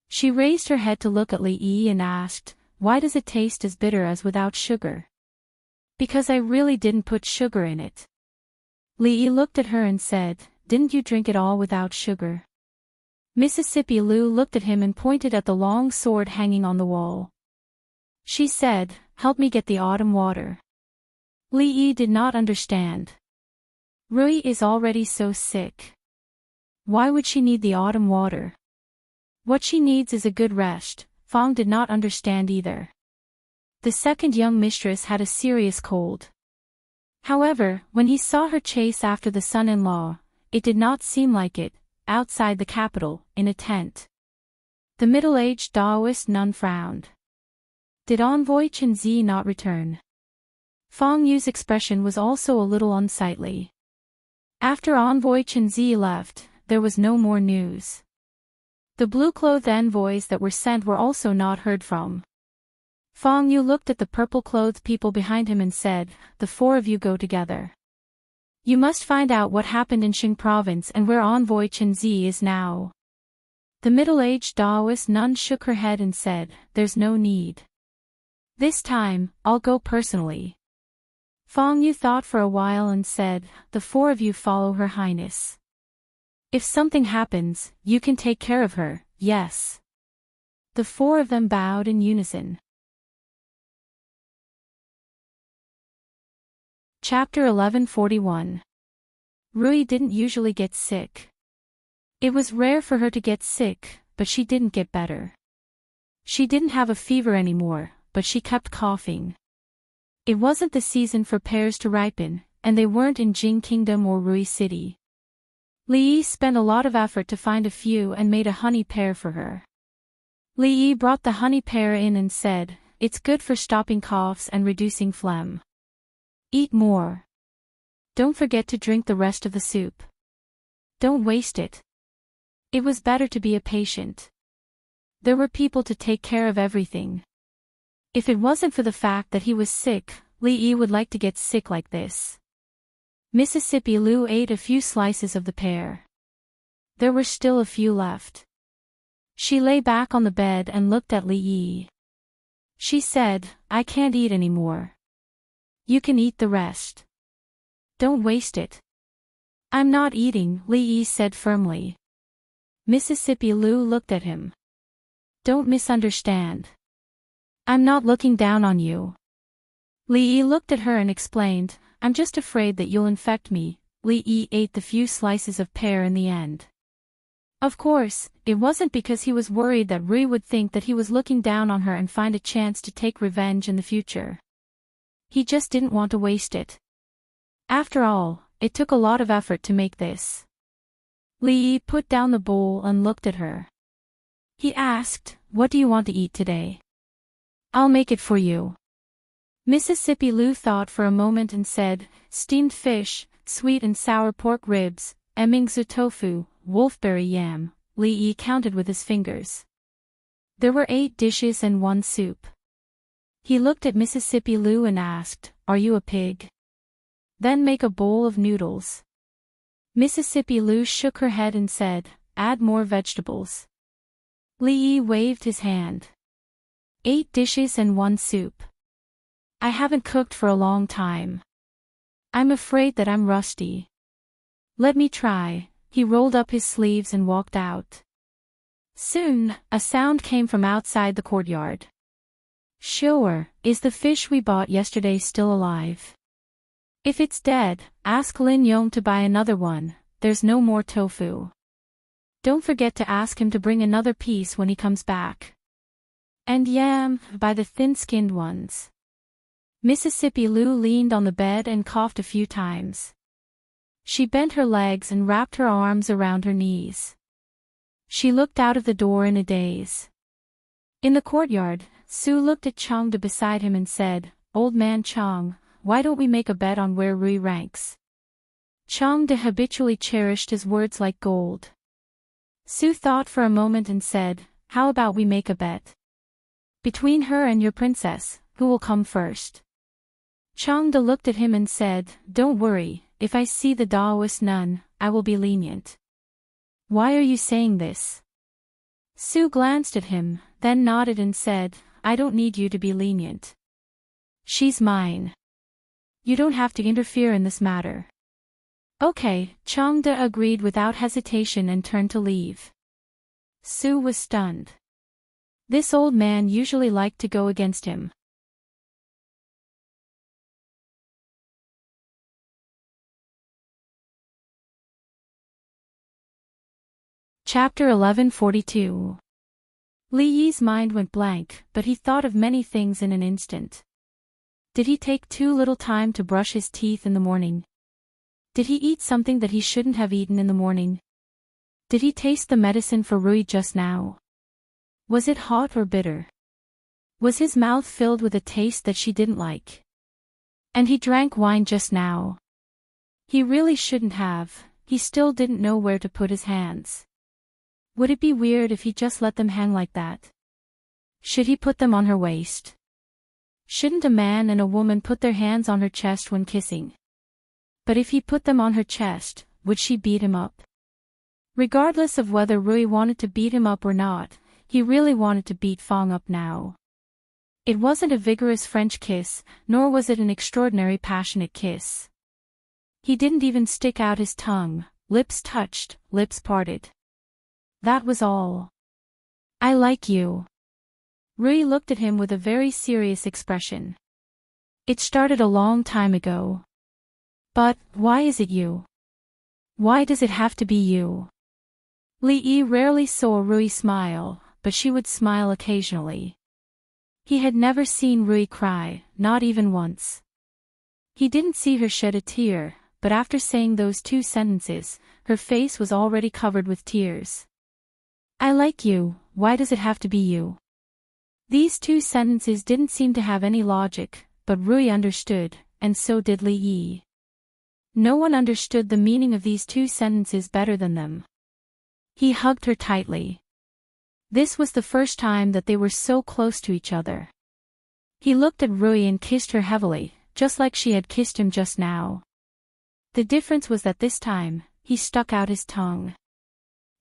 She raised her head to look at Li Yi and asked, "Why does it taste as bitter as without sugar?" "Because I really didn't put sugar in it." Li Yi looked at her and said, "Didn't you drink it all without sugar?" Mississippi Lou looked at him and pointed at the long sword hanging on the wall. She said, "Help me get the autumn water." Li Yi did not understand. Rui is already so sick. Why would she need the autumn water? What she needs is a good rest. Fong did not understand either. The second young mistress had a serious cold. However, when he saw her chase after the son-in-law, it did not seem like it, outside the capital, in a tent. The middle-aged Taoist nun frowned. Did Envoy Chenzi not return? Fong Yu's expression was also a little unsightly. After Envoy Chenzi left, there was no more news. The blue-clothed envoys that were sent were also not heard from. Fong Yu looked at the purple-clothed people behind him and said, "The four of you go together. You must find out what happened in Xing province and where Envoy Chenzi is now." The middle-aged Taoist nun shook her head and said, "There's no need. This time, I'll go personally." Fong Yu thought for a while and said, "The four of you follow Her Highness. If something happens, you can take care of her, yes?" The four of them bowed in unison. Chapter 1141. Rui didn't usually get sick. It was rare for her to get sick, but she didn't get better. She didn't have a fever anymore, but she kept coughing. It wasn't the season for pears to ripen, and they weren't in Jing Kingdom or Rui City. Li Yi spent a lot of effort to find a few and made a honey pear for her. Li Yi brought the honey pear in and said, "It's good for stopping coughs and reducing phlegm. Eat more. Don't forget to drink the rest of the soup. Don't waste it." It was better to be a patient. There were people to take care of everything. If it wasn't for the fact that he was sick, Li Yi would like to get sick like this. Mississippi Lu ate a few slices of the pear. There were still a few left. She lay back on the bed and looked at Li Yi. She said, "I can't eat anymore. You can eat the rest. Don't waste it." "I'm not eating," Li Yi said firmly. Mississippi Lu looked at him. "Don't misunderstand. I'm not looking down on you." Li Yi looked at her and explained, "I'm just afraid that you'll infect me." Li Yi ate the few slices of pear in the end. Of course, it wasn't because he was worried that Rui would think that he was looking down on her and find a chance to take revenge in the future. He just didn't want to waste it. After all, it took a lot of effort to make this. Li Yi put down the bowl and looked at her. He asked, "What do you want to eat today? I'll make it for you." Mississippi Lu thought for a moment and said, "Steamed fish, sweet and sour pork ribs, emingzu tofu, wolfberry yam." Li Yi counted with his fingers. There were 8 dishes and 1 soup. He looked at Mississippi Lu and asked, "Are you a pig? Then make a bowl of noodles." Mississippi Lu shook her head and said, "Add more vegetables." Li Yi waved his hand. 8 dishes and 1 soup. I haven't cooked for a long time. I'm afraid that I'm rusty. Let me try." He rolled up his sleeves and walked out. Soon, a sound came from outside the courtyard. "Sure, is the fish we bought yesterday still alive? If it's dead, ask Lin Yong to buy another one. There's no more tofu. Don't forget to ask him to bring another piece when he comes back. And yam, buy the thin-skinned ones." Mississippi Lu leaned on the bed and coughed a few times. She bent her legs and wrapped her arms around her knees. She looked out of the door in a daze. In the courtyard, Su looked at Changde beside him and said, "Old man Chang, why don't we make a bet on where Rui ranks?" Changde habitually cherished his words like gold. Su thought for a moment and said, "How about we make a bet? Between her and your princess, who will come first?" Changde looked at him and said, "Don't worry, if I see the Taoist nun, I will be lenient." "Why are you saying this?" Su glanced at him, then nodded and said, "I don't need you to be lenient. She's mine. You don't have to interfere in this matter." "Okay," Changde agreed without hesitation and turned to leave. Su was stunned. This old man usually liked to go against him. Chapter 1142. Li Yi's mind went blank, but he thought of many things in an instant. Did he take too little time to brush his teeth in the morning? Did he eat something that he shouldn't have eaten in the morning? Did he taste the medicine for Rui just now? Was it hot or bitter? Was his mouth filled with a taste that she didn't like? And he drank wine just now. He really shouldn't have. He still didn't know where to put his hands. Would it be weird if he just let them hang like that? Should he put them on her waist? Shouldn't a man and a woman put their hands on her chest when kissing? But if he put them on her chest, would she beat him up? Regardless of whether Rui wanted to beat him up or not, he really wanted to beat Fong up now. It wasn't a vigorous French kiss, nor was it an extraordinary passionate kiss. He didn't even stick out his tongue, lips touched, lips parted. That was all. "I like you." Rui looked at him with a very serious expression. "It started a long time ago. But, why is it you? Why does it have to be you?" Li Yi rarely saw Rui smile, but she would smile occasionally. He had never seen Rui cry, not even once. He didn't see her shed a tear, but after saying those 2 sentences, her face was already covered with tears. I like you, why does it have to be you? These 2 sentences didn't seem to have any logic, but Rui understood, and so did Li Yi. No one understood the meaning of these 2 sentences better than them. He hugged her tightly. This was the first time that they were so close to each other. He looked at Rui and kissed her heavily, just like she had kissed him just now. The difference was that this time, he stuck out his tongue.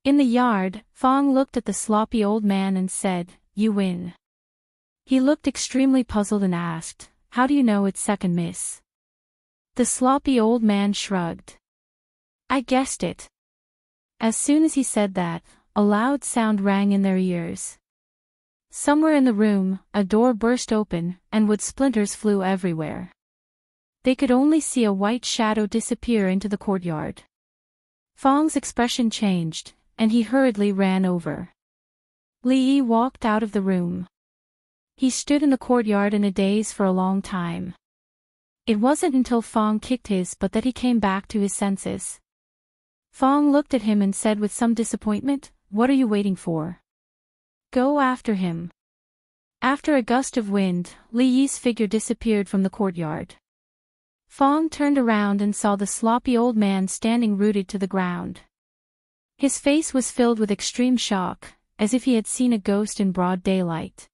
In the yard, Fong looked at the sloppy old man and said, "You win." He looked extremely puzzled and asked, "How do you know it's second miss?" The sloppy old man shrugged. "I guessed it." As soon as he said that, a loud sound rang in their ears. Somewhere in the room, a door burst open, and wood splinters flew everywhere. They could only see a white shadow disappear into the courtyard. Fong's expression changed, and he hurriedly ran over. Li Yi walked out of the room. He stood in the courtyard in a daze for a long time. It wasn't until Fong kicked his butt that he came back to his senses. Fong looked at him and said with some disappointment, "What are you waiting for? Go after him." After a gust of wind, Li Yi's figure disappeared from the courtyard. Fong turned around and saw the sloppy old man standing rooted to the ground. His face was filled with extreme shock, as if he had seen a ghost in broad daylight.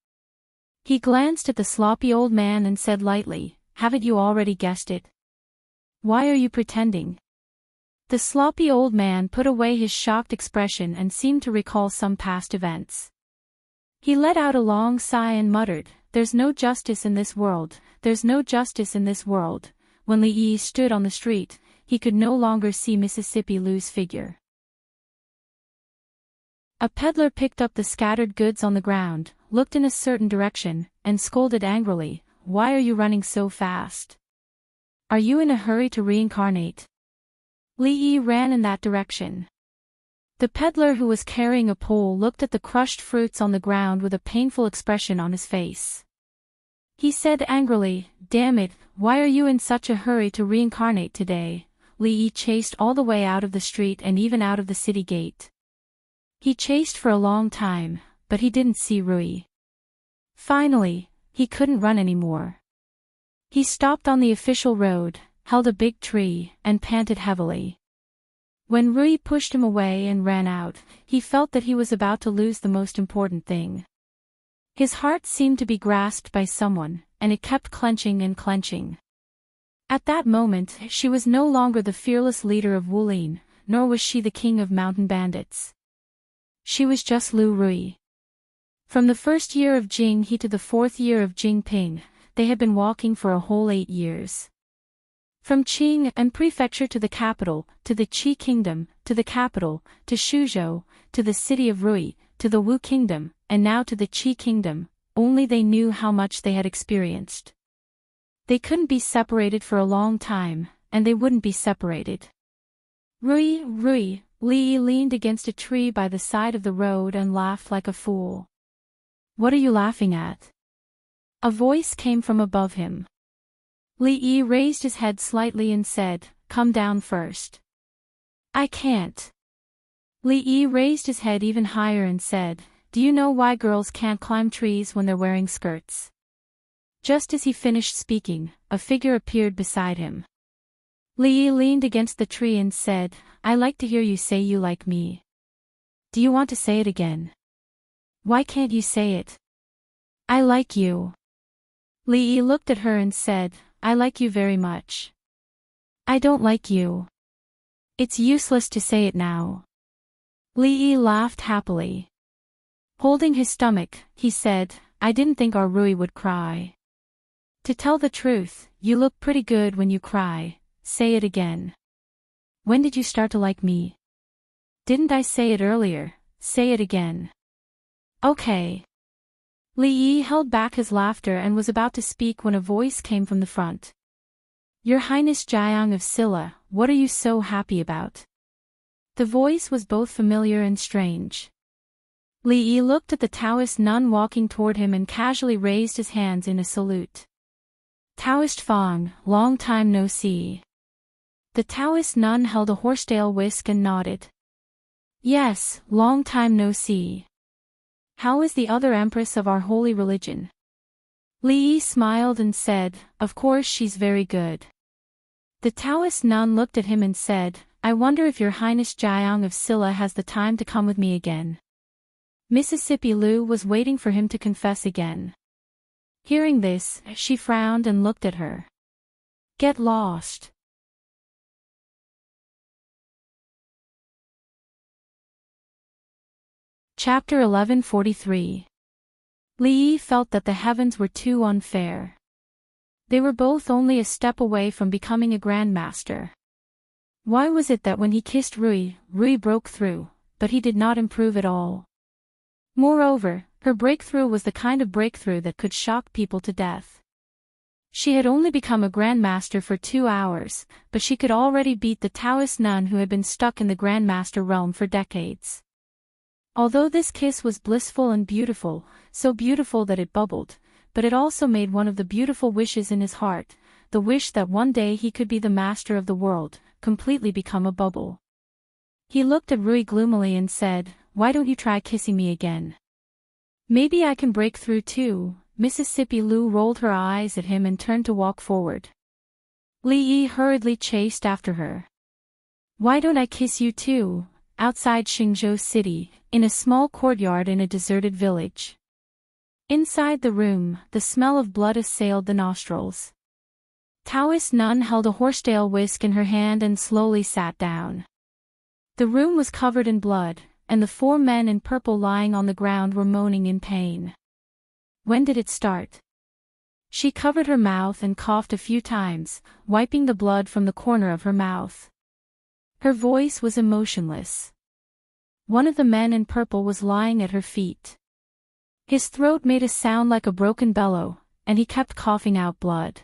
He glanced at the sloppy old man and said lightly, "Haven't you already guessed it? Why are you pretending?" The sloppy old man put away his shocked expression and seemed to recall some past events. He let out a long sigh and muttered, "There's no justice in this world, there's no justice in this world." When Li Yi stood on the street, he could no longer see Mississippi Lu's figure. A peddler picked up the scattered goods on the ground, looked in a certain direction, and scolded angrily, "Why are you running so fast? Are you in a hurry to reincarnate?" Li Yi ran in that direction. The peddler who was carrying a pole looked at the crushed fruits on the ground with a painful expression on his face. He said angrily, "Damn it, why are you in such a hurry to reincarnate today?" Li Yi chased all the way out of the street and even out of the city gate. He chased for a long time, but he didn't see Rui. Finally, he couldn't run anymore. He stopped on the official road, held a big tree, and panted heavily. When Rui pushed him away and ran out, he felt that he was about to lose the most important thing. His heart seemed to be grasped by someone, and it kept clenching and clenching. At that moment, she was no longer the fearless leader of Wulin, nor was she the king of mountain bandits. She was just Lu Rui. From the first year of Jing He to the 4th year of Jing Ping, they had been walking for a whole 8 years. From Qing and prefecture to the capital, to the Qi kingdom, to the capital, to Shuzhou, to the city of Rui, to the Wu kingdom, and now to the Qi kingdom, only they knew how much they had experienced. They couldn't be separated for a long time, and they wouldn't be separated. Rui, Rui, Li Yi leaned against a tree by the side of the road and laughed like a fool. "What are you laughing at?" A voice came from above him. Li Yi raised his head slightly and said, "Come down first." "I can't." Li Yi raised his head even higher and said, "Do you know why girls can't climb trees when they're wearing skirts?" Just as he finished speaking, a figure appeared beside him. Li Yi leaned against the tree and said, "I like to hear you say you like me. Do you want to say it again? Why can't you say it? I like you." Li Yi looked at her and said, "I like you very much." "I don't like you. It's useless to say it now." Li Yi laughed happily. Holding his stomach, he said, "I didn't think our Rui would cry. To tell the truth, you look pretty good when you cry. Say it again. When did you start to like me? Didn't I say it earlier? Say it again." "Okay." Li Yi held back his laughter and was about to speak when a voice came from the front. "Your Highness Jiang of Silla, what are you so happy about?" The voice was both familiar and strange. Li Yi looked at the Taoist nun walking toward him and casually raised his hands in a salute. Taoist Fang, long time no see. The Taoist nun held a horsetail whisk and nodded. Yes, long time no see. How is the other empress of our holy religion? Li Yi smiled and said, of course she's very good. The Taoist nun looked at him and said, I wonder if Your Highness Jiang of Silla has the time to come with me again. Mississippi Lu was waiting for him to confess again. Hearing this, she frowned and looked at her. Get lost. Chapter 1143. Li Yi felt that the heavens were too unfair. They were both only a step away from becoming a grandmaster. Why was it that when he kissed Rui broke through, but he did not improve at all? Moreover, her breakthrough was the kind of breakthrough that could shock people to death. She had only become a grandmaster for 2 hours, but she could already beat the Taoist nun who had been stuck in the grandmaster realm for decades. Although this kiss was blissful and beautiful, so beautiful that it bubbled, but it also made one of the beautiful wishes in his heart, the wish that one day he could be the master of the world, completely become a bubble. He looked at Rui gloomily and said, why don't you try kissing me again? Maybe I can break through too. Mississippi Lu rolled her eyes at him and turned to walk forward. Li Yi hurriedly chased after her. Why don't I kiss you too? Outside Xingzhou City, in a small courtyard in a deserted village. Inside the room, the smell of blood assailed the nostrils. Taoist nun held a horsetail whisk in her hand and slowly sat down. The room was covered in blood, and the 4 men in purple lying on the ground were moaning in pain. When did it start? She covered her mouth and coughed a few times, wiping the blood from the corner of her mouth. Her voice was emotionless. One of the men in purple was lying at her feet. His throat made a sound like a broken bellow, and he kept coughing out blood.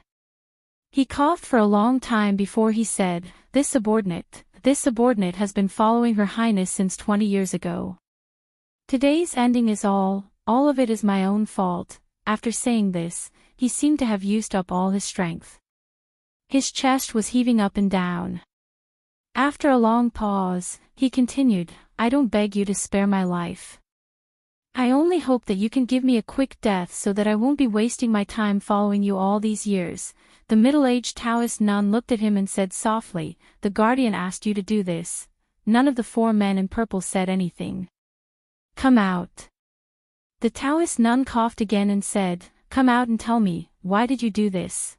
He coughed for a long time before he said, This subordinate has been following Her Highness since 20 years ago. Today's ending is all of it is my own fault. After saying this, he seemed to have used up all his strength. His chest was heaving up and down. After a long pause, he continued, I don't beg you to spare my life. I only hope that you can give me a quick death so that I won't be wasting my time following you all these years. The middle-aged Taoist nun looked at him and said softly, The guardian asked you to do this. None of the 4 men in purple said anything. Come out. The Taoist nun coughed again and said, Come out and tell me, why did you do this?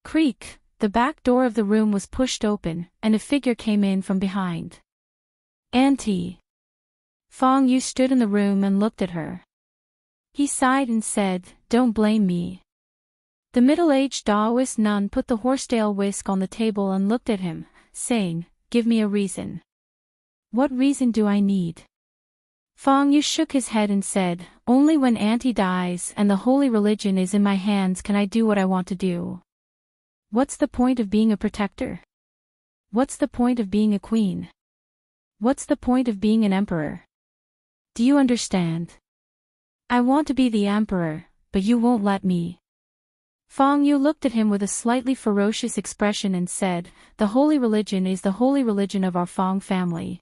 Creak, the back door of the room was pushed open, and a figure came in from behind. Auntie. Fang Yu stood in the room and looked at her. He sighed and said, Don't blame me. The middle-aged Taoist nun put the horsetail whisk on the table and looked at him, saying, Give me a reason. What reason do I need? Fang Yu shook his head and said, Only when Auntie dies and the holy religion is in my hands can I do what I want to do. What's the point of being a protector? What's the point of being a queen? What's the point of being an emperor? Do you understand? I want to be the emperor, but you won't let me. Fang Yu looked at him with a slightly ferocious expression and said, The holy religion is the holy religion of our Fang family.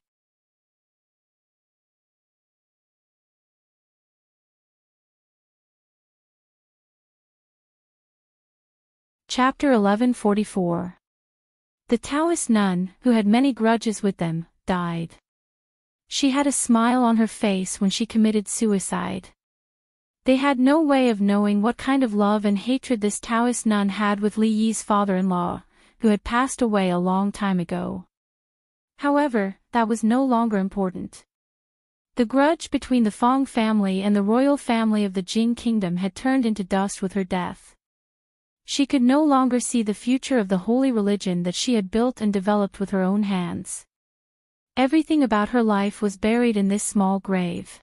Chapter 1144. The Taoist nun, who had many grudges with them, died. She had a smile on her face when she committed suicide. They had no way of knowing what kind of love and hatred this Taoist nun had with Li Yi's father-in-law, who had passed away a long time ago. However, that was no longer important. The grudge between the Fang family and the royal family of the Jing kingdom had turned into dust with her death. She could no longer see the future of the holy religion that she had built and developed with her own hands. Everything about her life was buried in this small grave.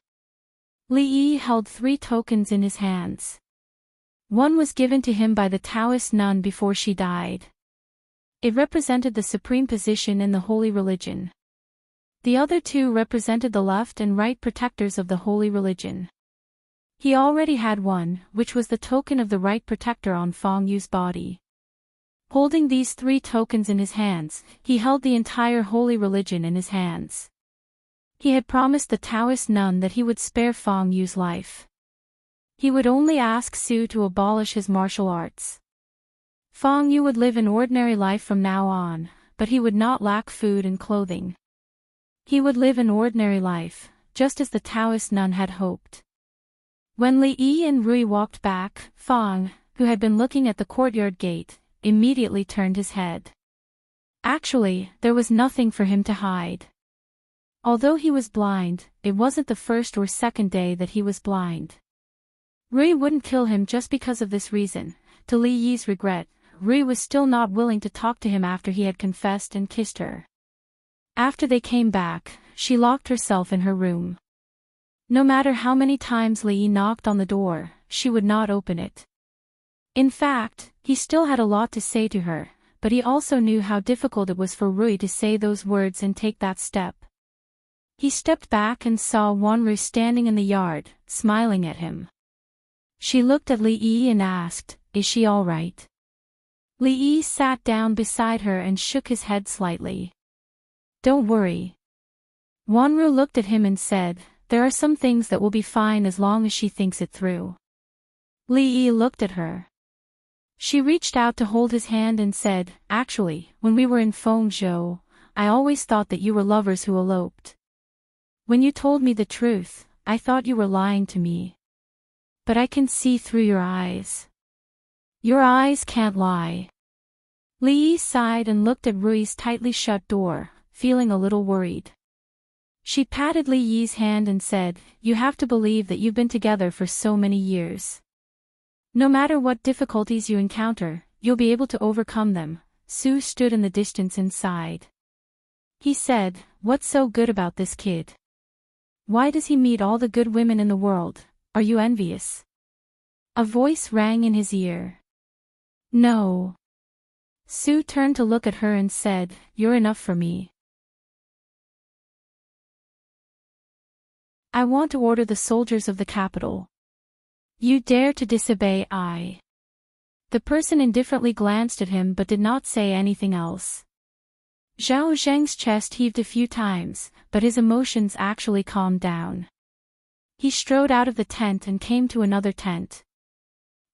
Li Yi held 3 tokens in his hands. One was given to him by the Taoist nun before she died. It represented the supreme position in the holy religion. The other two represented the left and right protectors of the holy religion. He already had one, which was the token of the right protector on Feng Yu's body. Holding these 3 tokens in his hands, he held the entire holy religion in his hands. He had promised the Taoist nun that he would spare Feng Yu's life. He would only ask Su to abolish his martial arts. Feng Yu would live an ordinary life from now on, but he would not lack food and clothing. He would live an ordinary life, just as the Taoist nun had hoped. When Li Yi and Rui walked back, Feng, who had been looking at the courtyard gate, immediately turned his head. Actually, there was nothing for him to hide. Although he was blind, it wasn't the first or second day that he was blind. Rui wouldn't kill him just because of this reason. To Li Yi's regret, Rui was still not willing to talk to him after he had confessed and kissed her. After they came back, she locked herself in her room. No matter how many times Li Yi knocked on the door, she would not open it. In fact, he still had a lot to say to her, but he also knew how difficult it was for Rui to say those words and take that step. He stepped back and saw Wanru standing in the yard, smiling at him. She looked at Li Yi and asked, "Is she all right?" Li Yi sat down beside her and shook his head slightly. "Don't worry." Wanru looked at him and said, "There are some things that will be fine as long as she thinks it through." Li Yi looked at her. She reached out to hold his hand and said, "Actually, when we were in Fengzhou, I always thought that you were lovers who eloped. When you told me the truth, I thought you were lying to me. But I can see through your eyes. Your eyes can't lie." Li Yi sighed and looked at Rui's tightly shut door, feeling a little worried. She patted Li Yi's hand and said, "You have to believe that you've been together for so many years. No matter what difficulties you encounter, you'll be able to overcome them." Su stood in the distance and sighed. He said, "What's so good about this kid? Why does he meet all the good women in the world? Are you envious?" A voice rang in his ear. "No." Su turned to look at her and said, "You're enough for me. I want to order the soldiers of the capital. You dare to disobey I." The person indifferently glanced at him but did not say anything else. Zhao Zheng's chest heaved a few times, but his emotions actually calmed down. He strode out of the tent and came to another tent.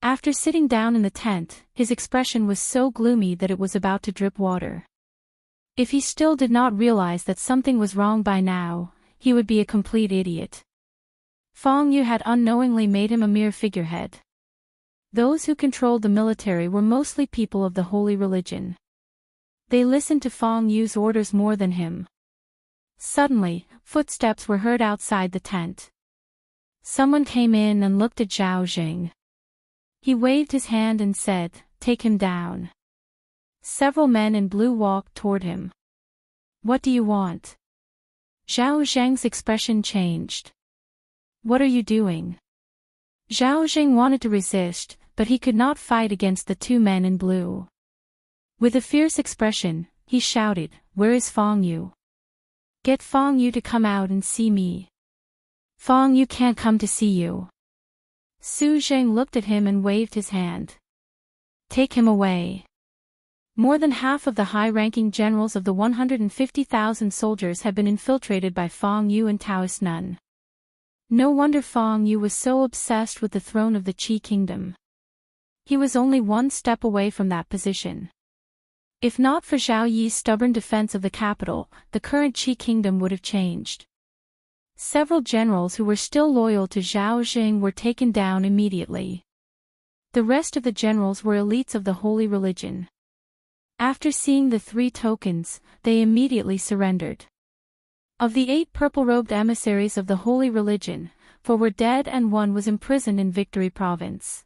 After sitting down in the tent, his expression was so gloomy that it was about to drip water. If he still did not realize that something was wrong by now, he would be a complete idiot. Feng Yu had unknowingly made him a mere figurehead. Those who controlled the military were mostly people of the holy religion. They listened to Feng Yu's orders more than him. Suddenly, footsteps were heard outside the tent. Someone came in and looked at Zhao Zheng. He waved his hand and said, "Take him down." Several men in blue walked toward him. "What do you want?" Zhao Zheng's expression changed. "What are you doing?" Zhao Zheng wanted to resist, but he could not fight against the 2 men in blue. With a fierce expression, he shouted, "Where is Feng Yu? Get Feng Yu to come out and see me." "Feng Yu can't come to see you." Su Zheng looked at him and waved his hand. "Take him away." More than half of the high-ranking generals of the 150,000 soldiers had been infiltrated by Feng Yu and Taoist nun. No wonder Feng Yu was so obsessed with the throne of the Qi kingdom. He was only one step away from that position. If not for Zhao Yi's stubborn defense of the capital, the current Qi kingdom would have changed. Several generals who were still loyal to Zhao Zheng were taken down immediately. The rest of the generals were elites of the holy religion. After seeing the 3 tokens, they immediately surrendered. Of the 8 purple-robed emissaries of the holy religion, 4 were dead and 1 was imprisoned in Victory Province.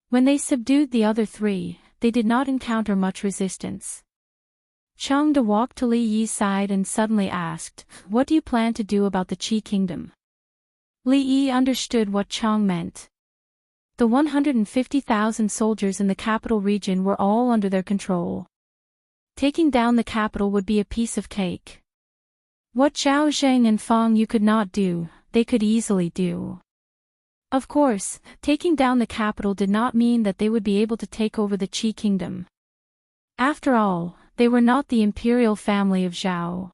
When they subdued the other 3, they did not encounter much resistance. Cheng De walked to Li Yi's side and suddenly asked, "What do you plan to do about the Qi kingdom?" Li Yi understood what Cheng meant. The 150,000 soldiers in the capital region were all under their control. Taking down the capital would be a piece of cake. What Zhao Zheng and Fang Yu could not do, they could easily do. Of course, taking down the capital did not mean that they would be able to take over the Qi kingdom. After all, they were not the imperial family of Zhao.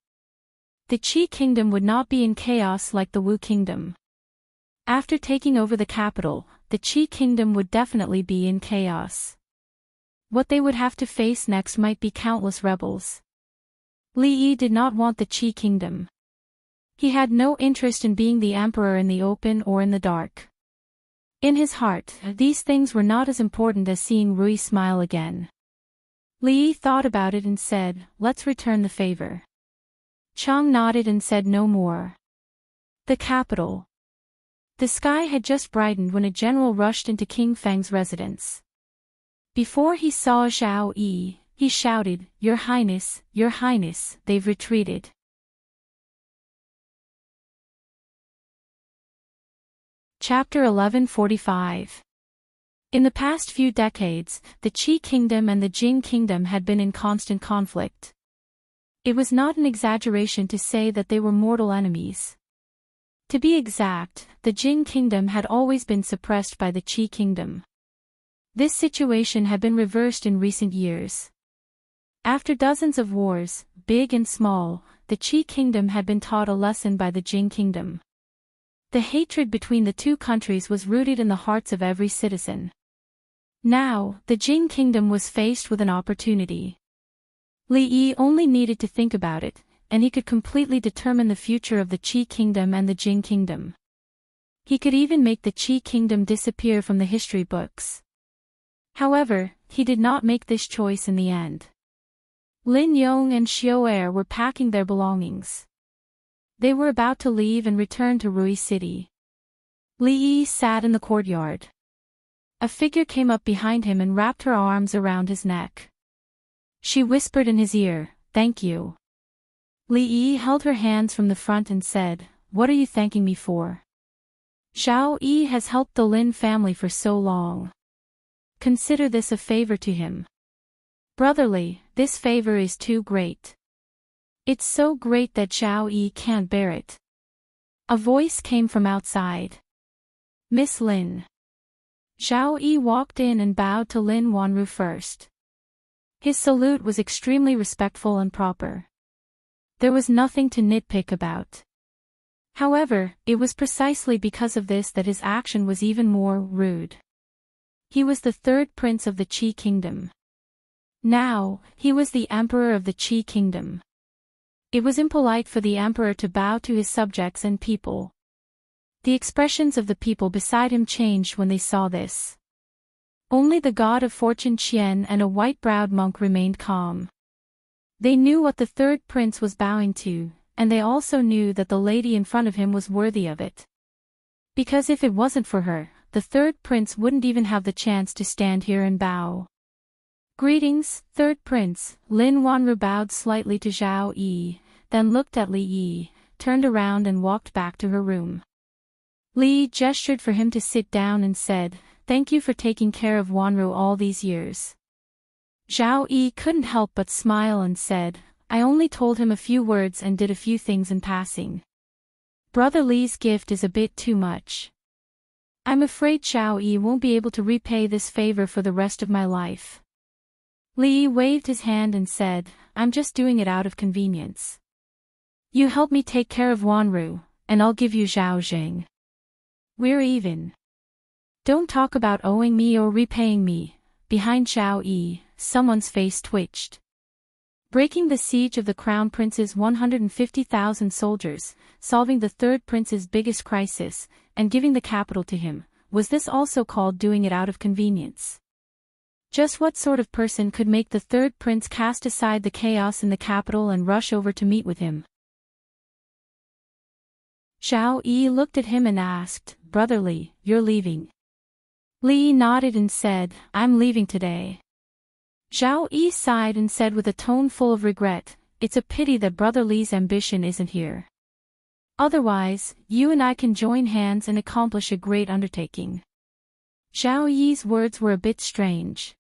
The Qi kingdom would not be in chaos like the Wu kingdom. After taking over the capital, the Qi kingdom would definitely be in chaos. What they would have to face next might be countless rebels. Li Yi did not want the Qi kingdom. He had no interest in being the emperor in the open or in the dark. In his heart, these things were not as important as seeing Rui smile again. Li Yi thought about it and said, "Let's return the favor." Chang nodded and said no more. The capital. The sky had just brightened when a general rushed into King Feng's residence. Before he saw Zhao Yi, he shouted, Your Highness, they've retreated." Chapter 1145. In the past few decades, the Qi kingdom and the Jing kingdom had been in constant conflict. It was not an exaggeration to say that they were mortal enemies. To be exact, the Jing kingdom had always been suppressed by the Qi kingdom. This situation had been reversed in recent years. After dozens of wars, big and small, the Qi kingdom had been taught a lesson by the Jing kingdom. The hatred between the two countries was rooted in the hearts of every citizen. Now, the Jing kingdom was faced with an opportunity. Li Yi only needed to think about it, and he could completely determine the future of the Qi kingdom and the Jing kingdom. He could even make the Qi kingdom disappear from the history books. However, he did not make this choice in the end. Lin Yong and Xiao Er were packing their belongings. They were about to leave and return to Rui City. Li Yi sat in the courtyard. A figure came up behind him and wrapped her arms around his neck. She whispered in his ear, "Thank you." Li Yi held her hands from the front and said, "What are you thanking me for? Zhao Yi has helped the Lin family for so long. Consider this a favor to him." "Brotherly, this favor is too great. It's so great that Zhao Yi can't bear it." A voice came from outside. "Miss Lin." Zhao Yi walked in and bowed to Lin Wanru first. His salute was extremely respectful and proper. There was nothing to nitpick about. However, it was precisely because of this that his action was even more rude. He was the third prince of the Qi kingdom. Now, he was the emperor of the Qi kingdom. It was impolite for the emperor to bow to his subjects and people. The expressions of the people beside him changed when they saw this. Only the god of fortune Qian and a white-browed monk remained calm. They knew what the third prince was bowing to, and they also knew that the lady in front of him was worthy of it. Because if it wasn't for her, the third prince wouldn't even have the chance to stand here and bow. "Greetings, third prince." Lin Wanru bowed slightly to Zhao Yi, then looked at Li Yi, turned around and walked back to her room. Li Yi gestured for him to sit down and said, "Thank you for taking care of Wanru all these years." Zhao Yi couldn't help but smile and said, "I only told him a few words and did a few things in passing. Brother Li's gift is a bit too much. I'm afraid Zhao Yi won't be able to repay this favor for the rest of my life." Li Yi waved his hand and said, "I'm just doing it out of convenience. You help me take care of Wanru, and I'll give you Zhao Zheng. We're even. Don't talk about owing me or repaying me." Behind Zhao Yi, someone's face twitched. Breaking the siege of the Crown Prince's 150,000 soldiers, solving the third prince's biggest crisis, and giving the capital to him, was this also called doing it out of convenience? Just what sort of person could make the third prince cast aside the chaos in the capital and rush over to meet with him? Zhao Yi looked at him and asked, "Brother Li, you're leaving?" Li nodded and said, "I'm leaving today." Zhao Yi sighed and said with a tone full of regret, "It's a pity that Brother Li's ambition isn't here. Otherwise, you and I can join hands and accomplish a great undertaking." Zhao Yi's words were a bit strange.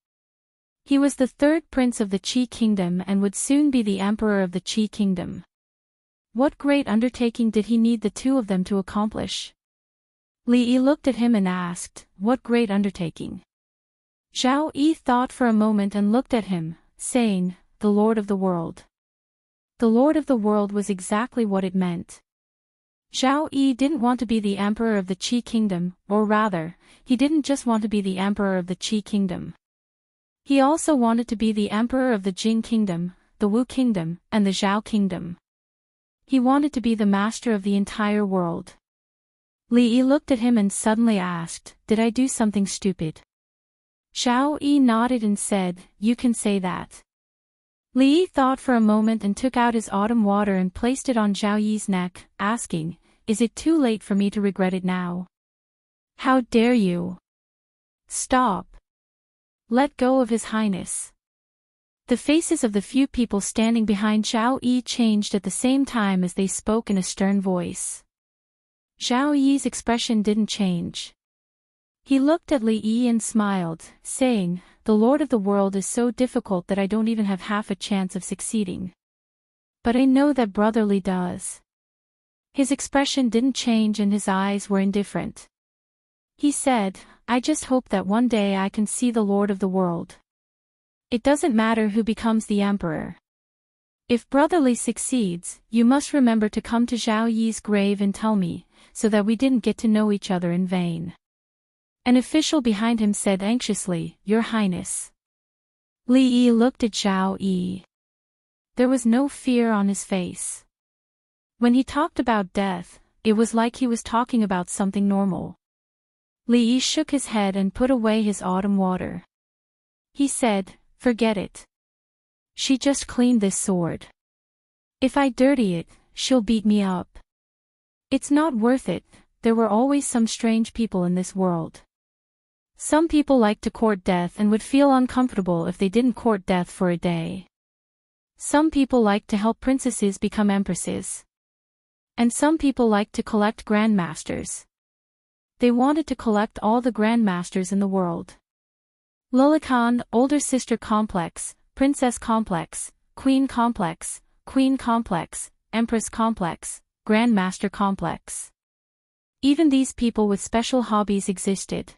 He was the third prince of the Qi kingdom and would soon be the emperor of the Qi kingdom. What great undertaking did he need the two of them to accomplish? Li Yi looked at him and asked, what great undertaking? Zhao Yi thought for a moment and looked at him, saying, the Lord of the World. The Lord of the World was exactly what it meant. Zhao Yi didn't want to be the emperor of the Qi kingdom, or rather, he didn't just want to be the emperor of the Qi kingdom. He also wanted to be the emperor of the Jing kingdom, the Wu kingdom, and the Zhao kingdom. He wanted to be the master of the entire world. Li Yi looked at him and suddenly asked, did I do something stupid? Zhao Yi nodded and said, you can say that. Li Yi thought for a moment and took out his autumn water and placed it on Zhao Yi's neck, asking, is it too late for me to regret it now? How dare you? Stop. Let go of His Highness. The faces of the few people standing behind Zhao Yi changed at the same time as they spoke in a stern voice. Zhao Yi's expression didn't change. He looked at Li Yi and smiled, saying, the Lord of the World is so difficult that I don't even have half a chance of succeeding. But I know that Brother Li does. His expression didn't change and his eyes were indifferent. He said, I just hope that one day I can see the Lord of the World. It doesn't matter who becomes the emperor. If Brother Li succeeds, you must remember to come to Zhao Yi's grave and tell me, so that we didn't get to know each other in vain. An official behind him said anxiously, Your Highness. Li Yi looked at Zhao Yi. There was no fear on his face. When he talked about death, it was like he was talking about something normal. Li Yi shook his head and put away his autumn water. He said, forget it. She just cleaned this sword. If I dirty it, she'll beat me up. It's not worth it. There were always some strange people in this world. Some people like to court death and would feel uncomfortable if they didn't court death for a day. Some people like to help princesses become empresses. And some people like to collect grandmasters. They wanted to collect all the grandmasters in the world. Lilican, older sister complex, princess complex, queen complex, empress complex, grandmaster complex. Even these people with special hobbies existed.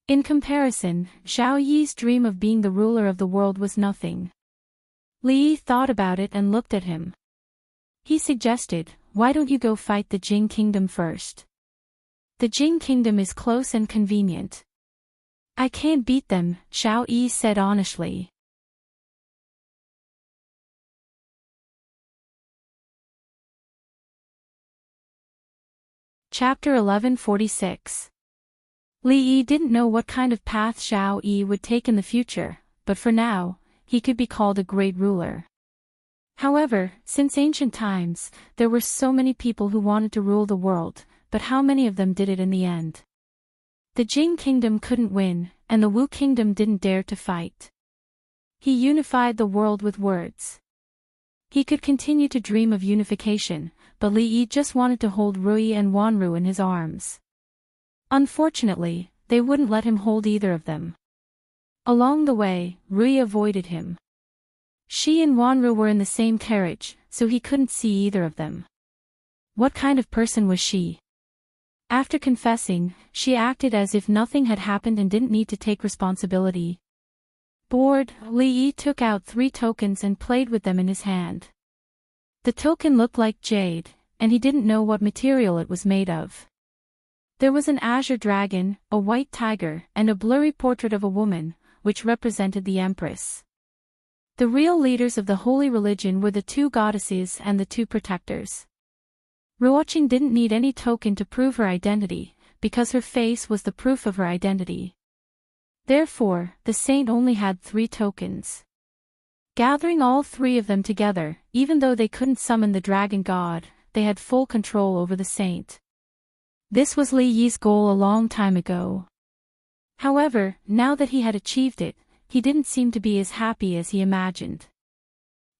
In comparison, Zhao Yi's dream of being the ruler of the world was nothing. Li Yi thought about it and looked at him. He suggested, why don't you go fight the Jing kingdom first? The Jing kingdom is close and convenient. I can't beat them, Zhao Yi said honestly. Chapter 1146. Li Yi didn't know what kind of path Zhao Yi would take in the future, but for now, he could be called a great ruler. However, since ancient times, there were so many people who wanted to rule the world, but how many of them did it in the end? The Jing kingdom couldn't win, and the Wu kingdom didn't dare to fight. He unified the world with words. He could continue to dream of unification, but Li Yi just wanted to hold Rui and Wanru in his arms. Unfortunately, they wouldn't let him hold either of them. Along the way, Rui avoided him. She and Wanru were in the same carriage, so he couldn't see either of them. What kind of person was she? After confessing, she acted as if nothing had happened and didn't need to take responsibility. Bored, Li Yi took out 3 tokens and played with them in his hand. The token looked like jade, and he didn't know what material it was made of. There was an azure dragon, a white tiger, and a blurry portrait of a woman, which represented the Empress. The real leaders of the holy religion were the 2 goddesses and the 2 protectors. Ruoqing didn't need any token to prove her identity, because her face was the proof of her identity. Therefore, the saint only had 3 tokens. Gathering all 3 of them together, even though they couldn't summon the dragon god, they had full control over the saint. This was Li Yi's goal a long time ago. However, now that he had achieved it, he didn't seem to be as happy as he imagined.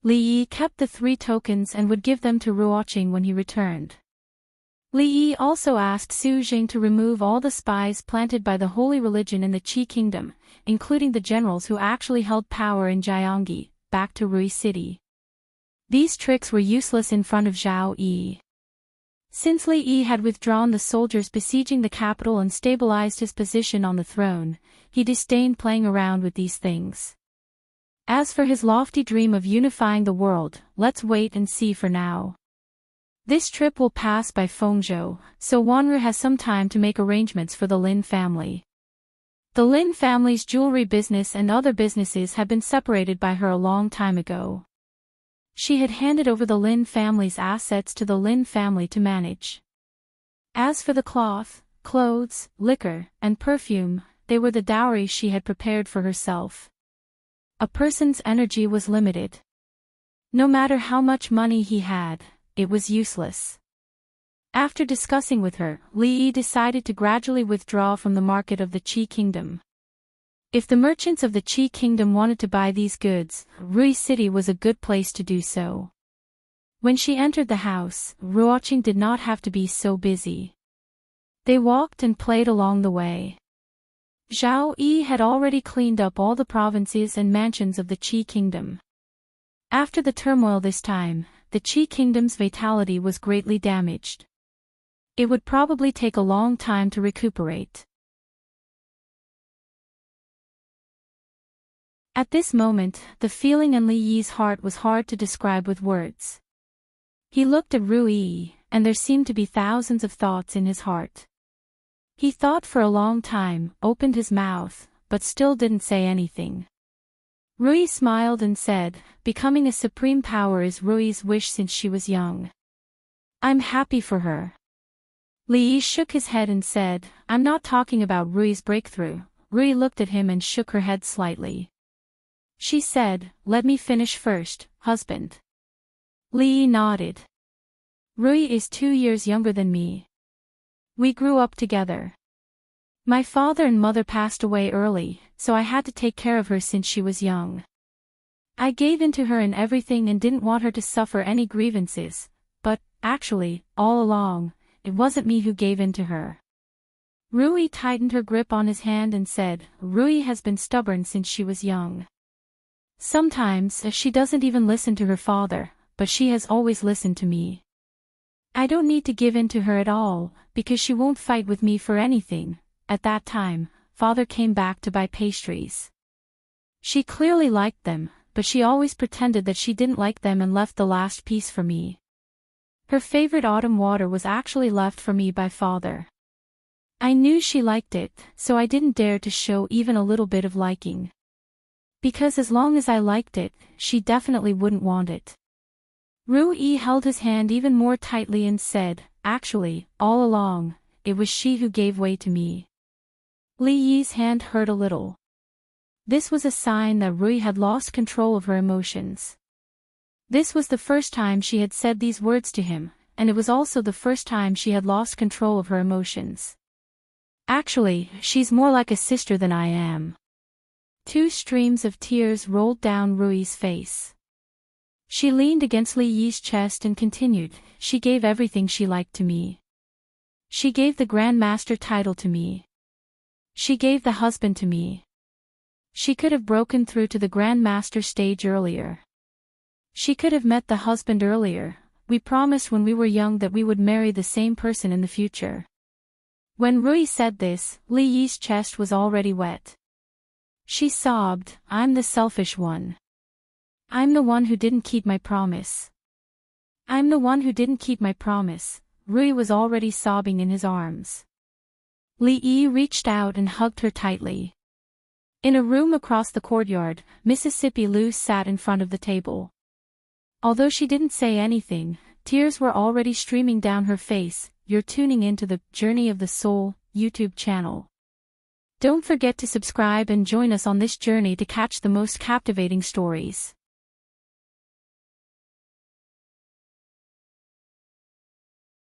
Li Yi kept the 3 tokens and would give them to Ruoqing when he returned. Li Yi also asked Su Jing to remove all the spies planted by the holy religion in the Qi kingdom, including the generals who actually held power in Jiangyi, back to Rui City. These tricks were useless in front of Zhao Yi. Since Li Yi had withdrawn the soldiers besieging the capital and stabilized his position on the throne, he disdained playing around with these things. As for his lofty dream of unifying the world, let's wait and see for now. This trip will pass by Fengzhou, so Wanru has some time to make arrangements for the Lin family. The Lin family's jewelry business and other businesses had been separated by her a long time ago. She had handed over the Lin family's assets to the Lin family to manage. As for the cloth, clothes, liquor, and perfume, they were the dowry she had prepared for herself. A person's energy was limited. No matter how much money he had, it was useless. After discussing with her, Li Yi decided to gradually withdraw from the market of the Qi Kingdom. If the merchants of the Qi Kingdom wanted to buy these goods, Rui City was a good place to do so. When she entered the house, Ruoqing did not have to be so busy. They walked and played along the way. Zhao Yi had already cleaned up all the provinces and mansions of the Qi Kingdom. After the turmoil this time, the Qi Kingdom's vitality was greatly damaged. It would probably take a long time to recuperate. At this moment, the feeling in Li Yi's heart was hard to describe with words. He looked at Ru Yi, and there seemed to be thousands of thoughts in his heart. He thought for a long time, opened his mouth, but still didn't say anything. Rui smiled and said, "Becoming a supreme power is Rui's wish since she was young. I'm happy for her." Li Yi shook his head and said, "I'm not talking about Rui's breakthrough." Rui looked at him and shook her head slightly. She said, "Let me finish first, husband." Li Yi nodded. "Rui is 2 years younger than me. We grew up together. My father and mother passed away early, so I had to take care of her since she was young. I gave in to her in everything and didn't want her to suffer any grievances, but, actually, all along, it wasn't me who gave in to her." Rui tightened her grip on his hand and said, "Rui has been stubborn since she was young. Sometimes she doesn't even listen to her father, but she has always listened to me. I don't need to give in to her at all, because she won't fight with me for anything." At that time, father came back to buy pastries. She clearly liked them, but she always pretended that she didn't like them and left the last piece for me. Her favorite autumn water was actually left for me by father. I knew she liked it, so I didn't dare to show even a little bit of liking. Because as long as I liked it, she definitely wouldn't want it. Ru Yi held his hand even more tightly and said, "Actually, all along, it was she who gave way to me." Li Yi's hand hurt a little. This was a sign that Rui had lost control of her emotions. This was the first time she had said these words to him, and it was also the first time she had lost control of her emotions. "Actually, she's more like a sister than I am." 2 streams of tears rolled down Rui's face. She leaned against Li Yi's chest and continued, "She gave everything she liked to me. She gave the Grand Master title to me. She gave the husband to me. She could have broken through to the Grand Master stage earlier. She could have met the husband earlier. We promised when we were young that we would marry the same person in the future." When Rui said this, Li Yi's chest was already wet. She sobbed, "I'm the selfish one. I'm the one who didn't keep my promise. I'm the one who didn't keep my promise." Rui was already sobbing in his arms. Li Yi reached out and hugged her tightly. In a room across the courtyard, Mississippi Lu sat in front of the table. Although she didn't say anything, tears were already streaming down her face. You're tuning into the Journey of the Soul YouTube channel. Don't forget to subscribe and join us on this journey to catch the most captivating stories.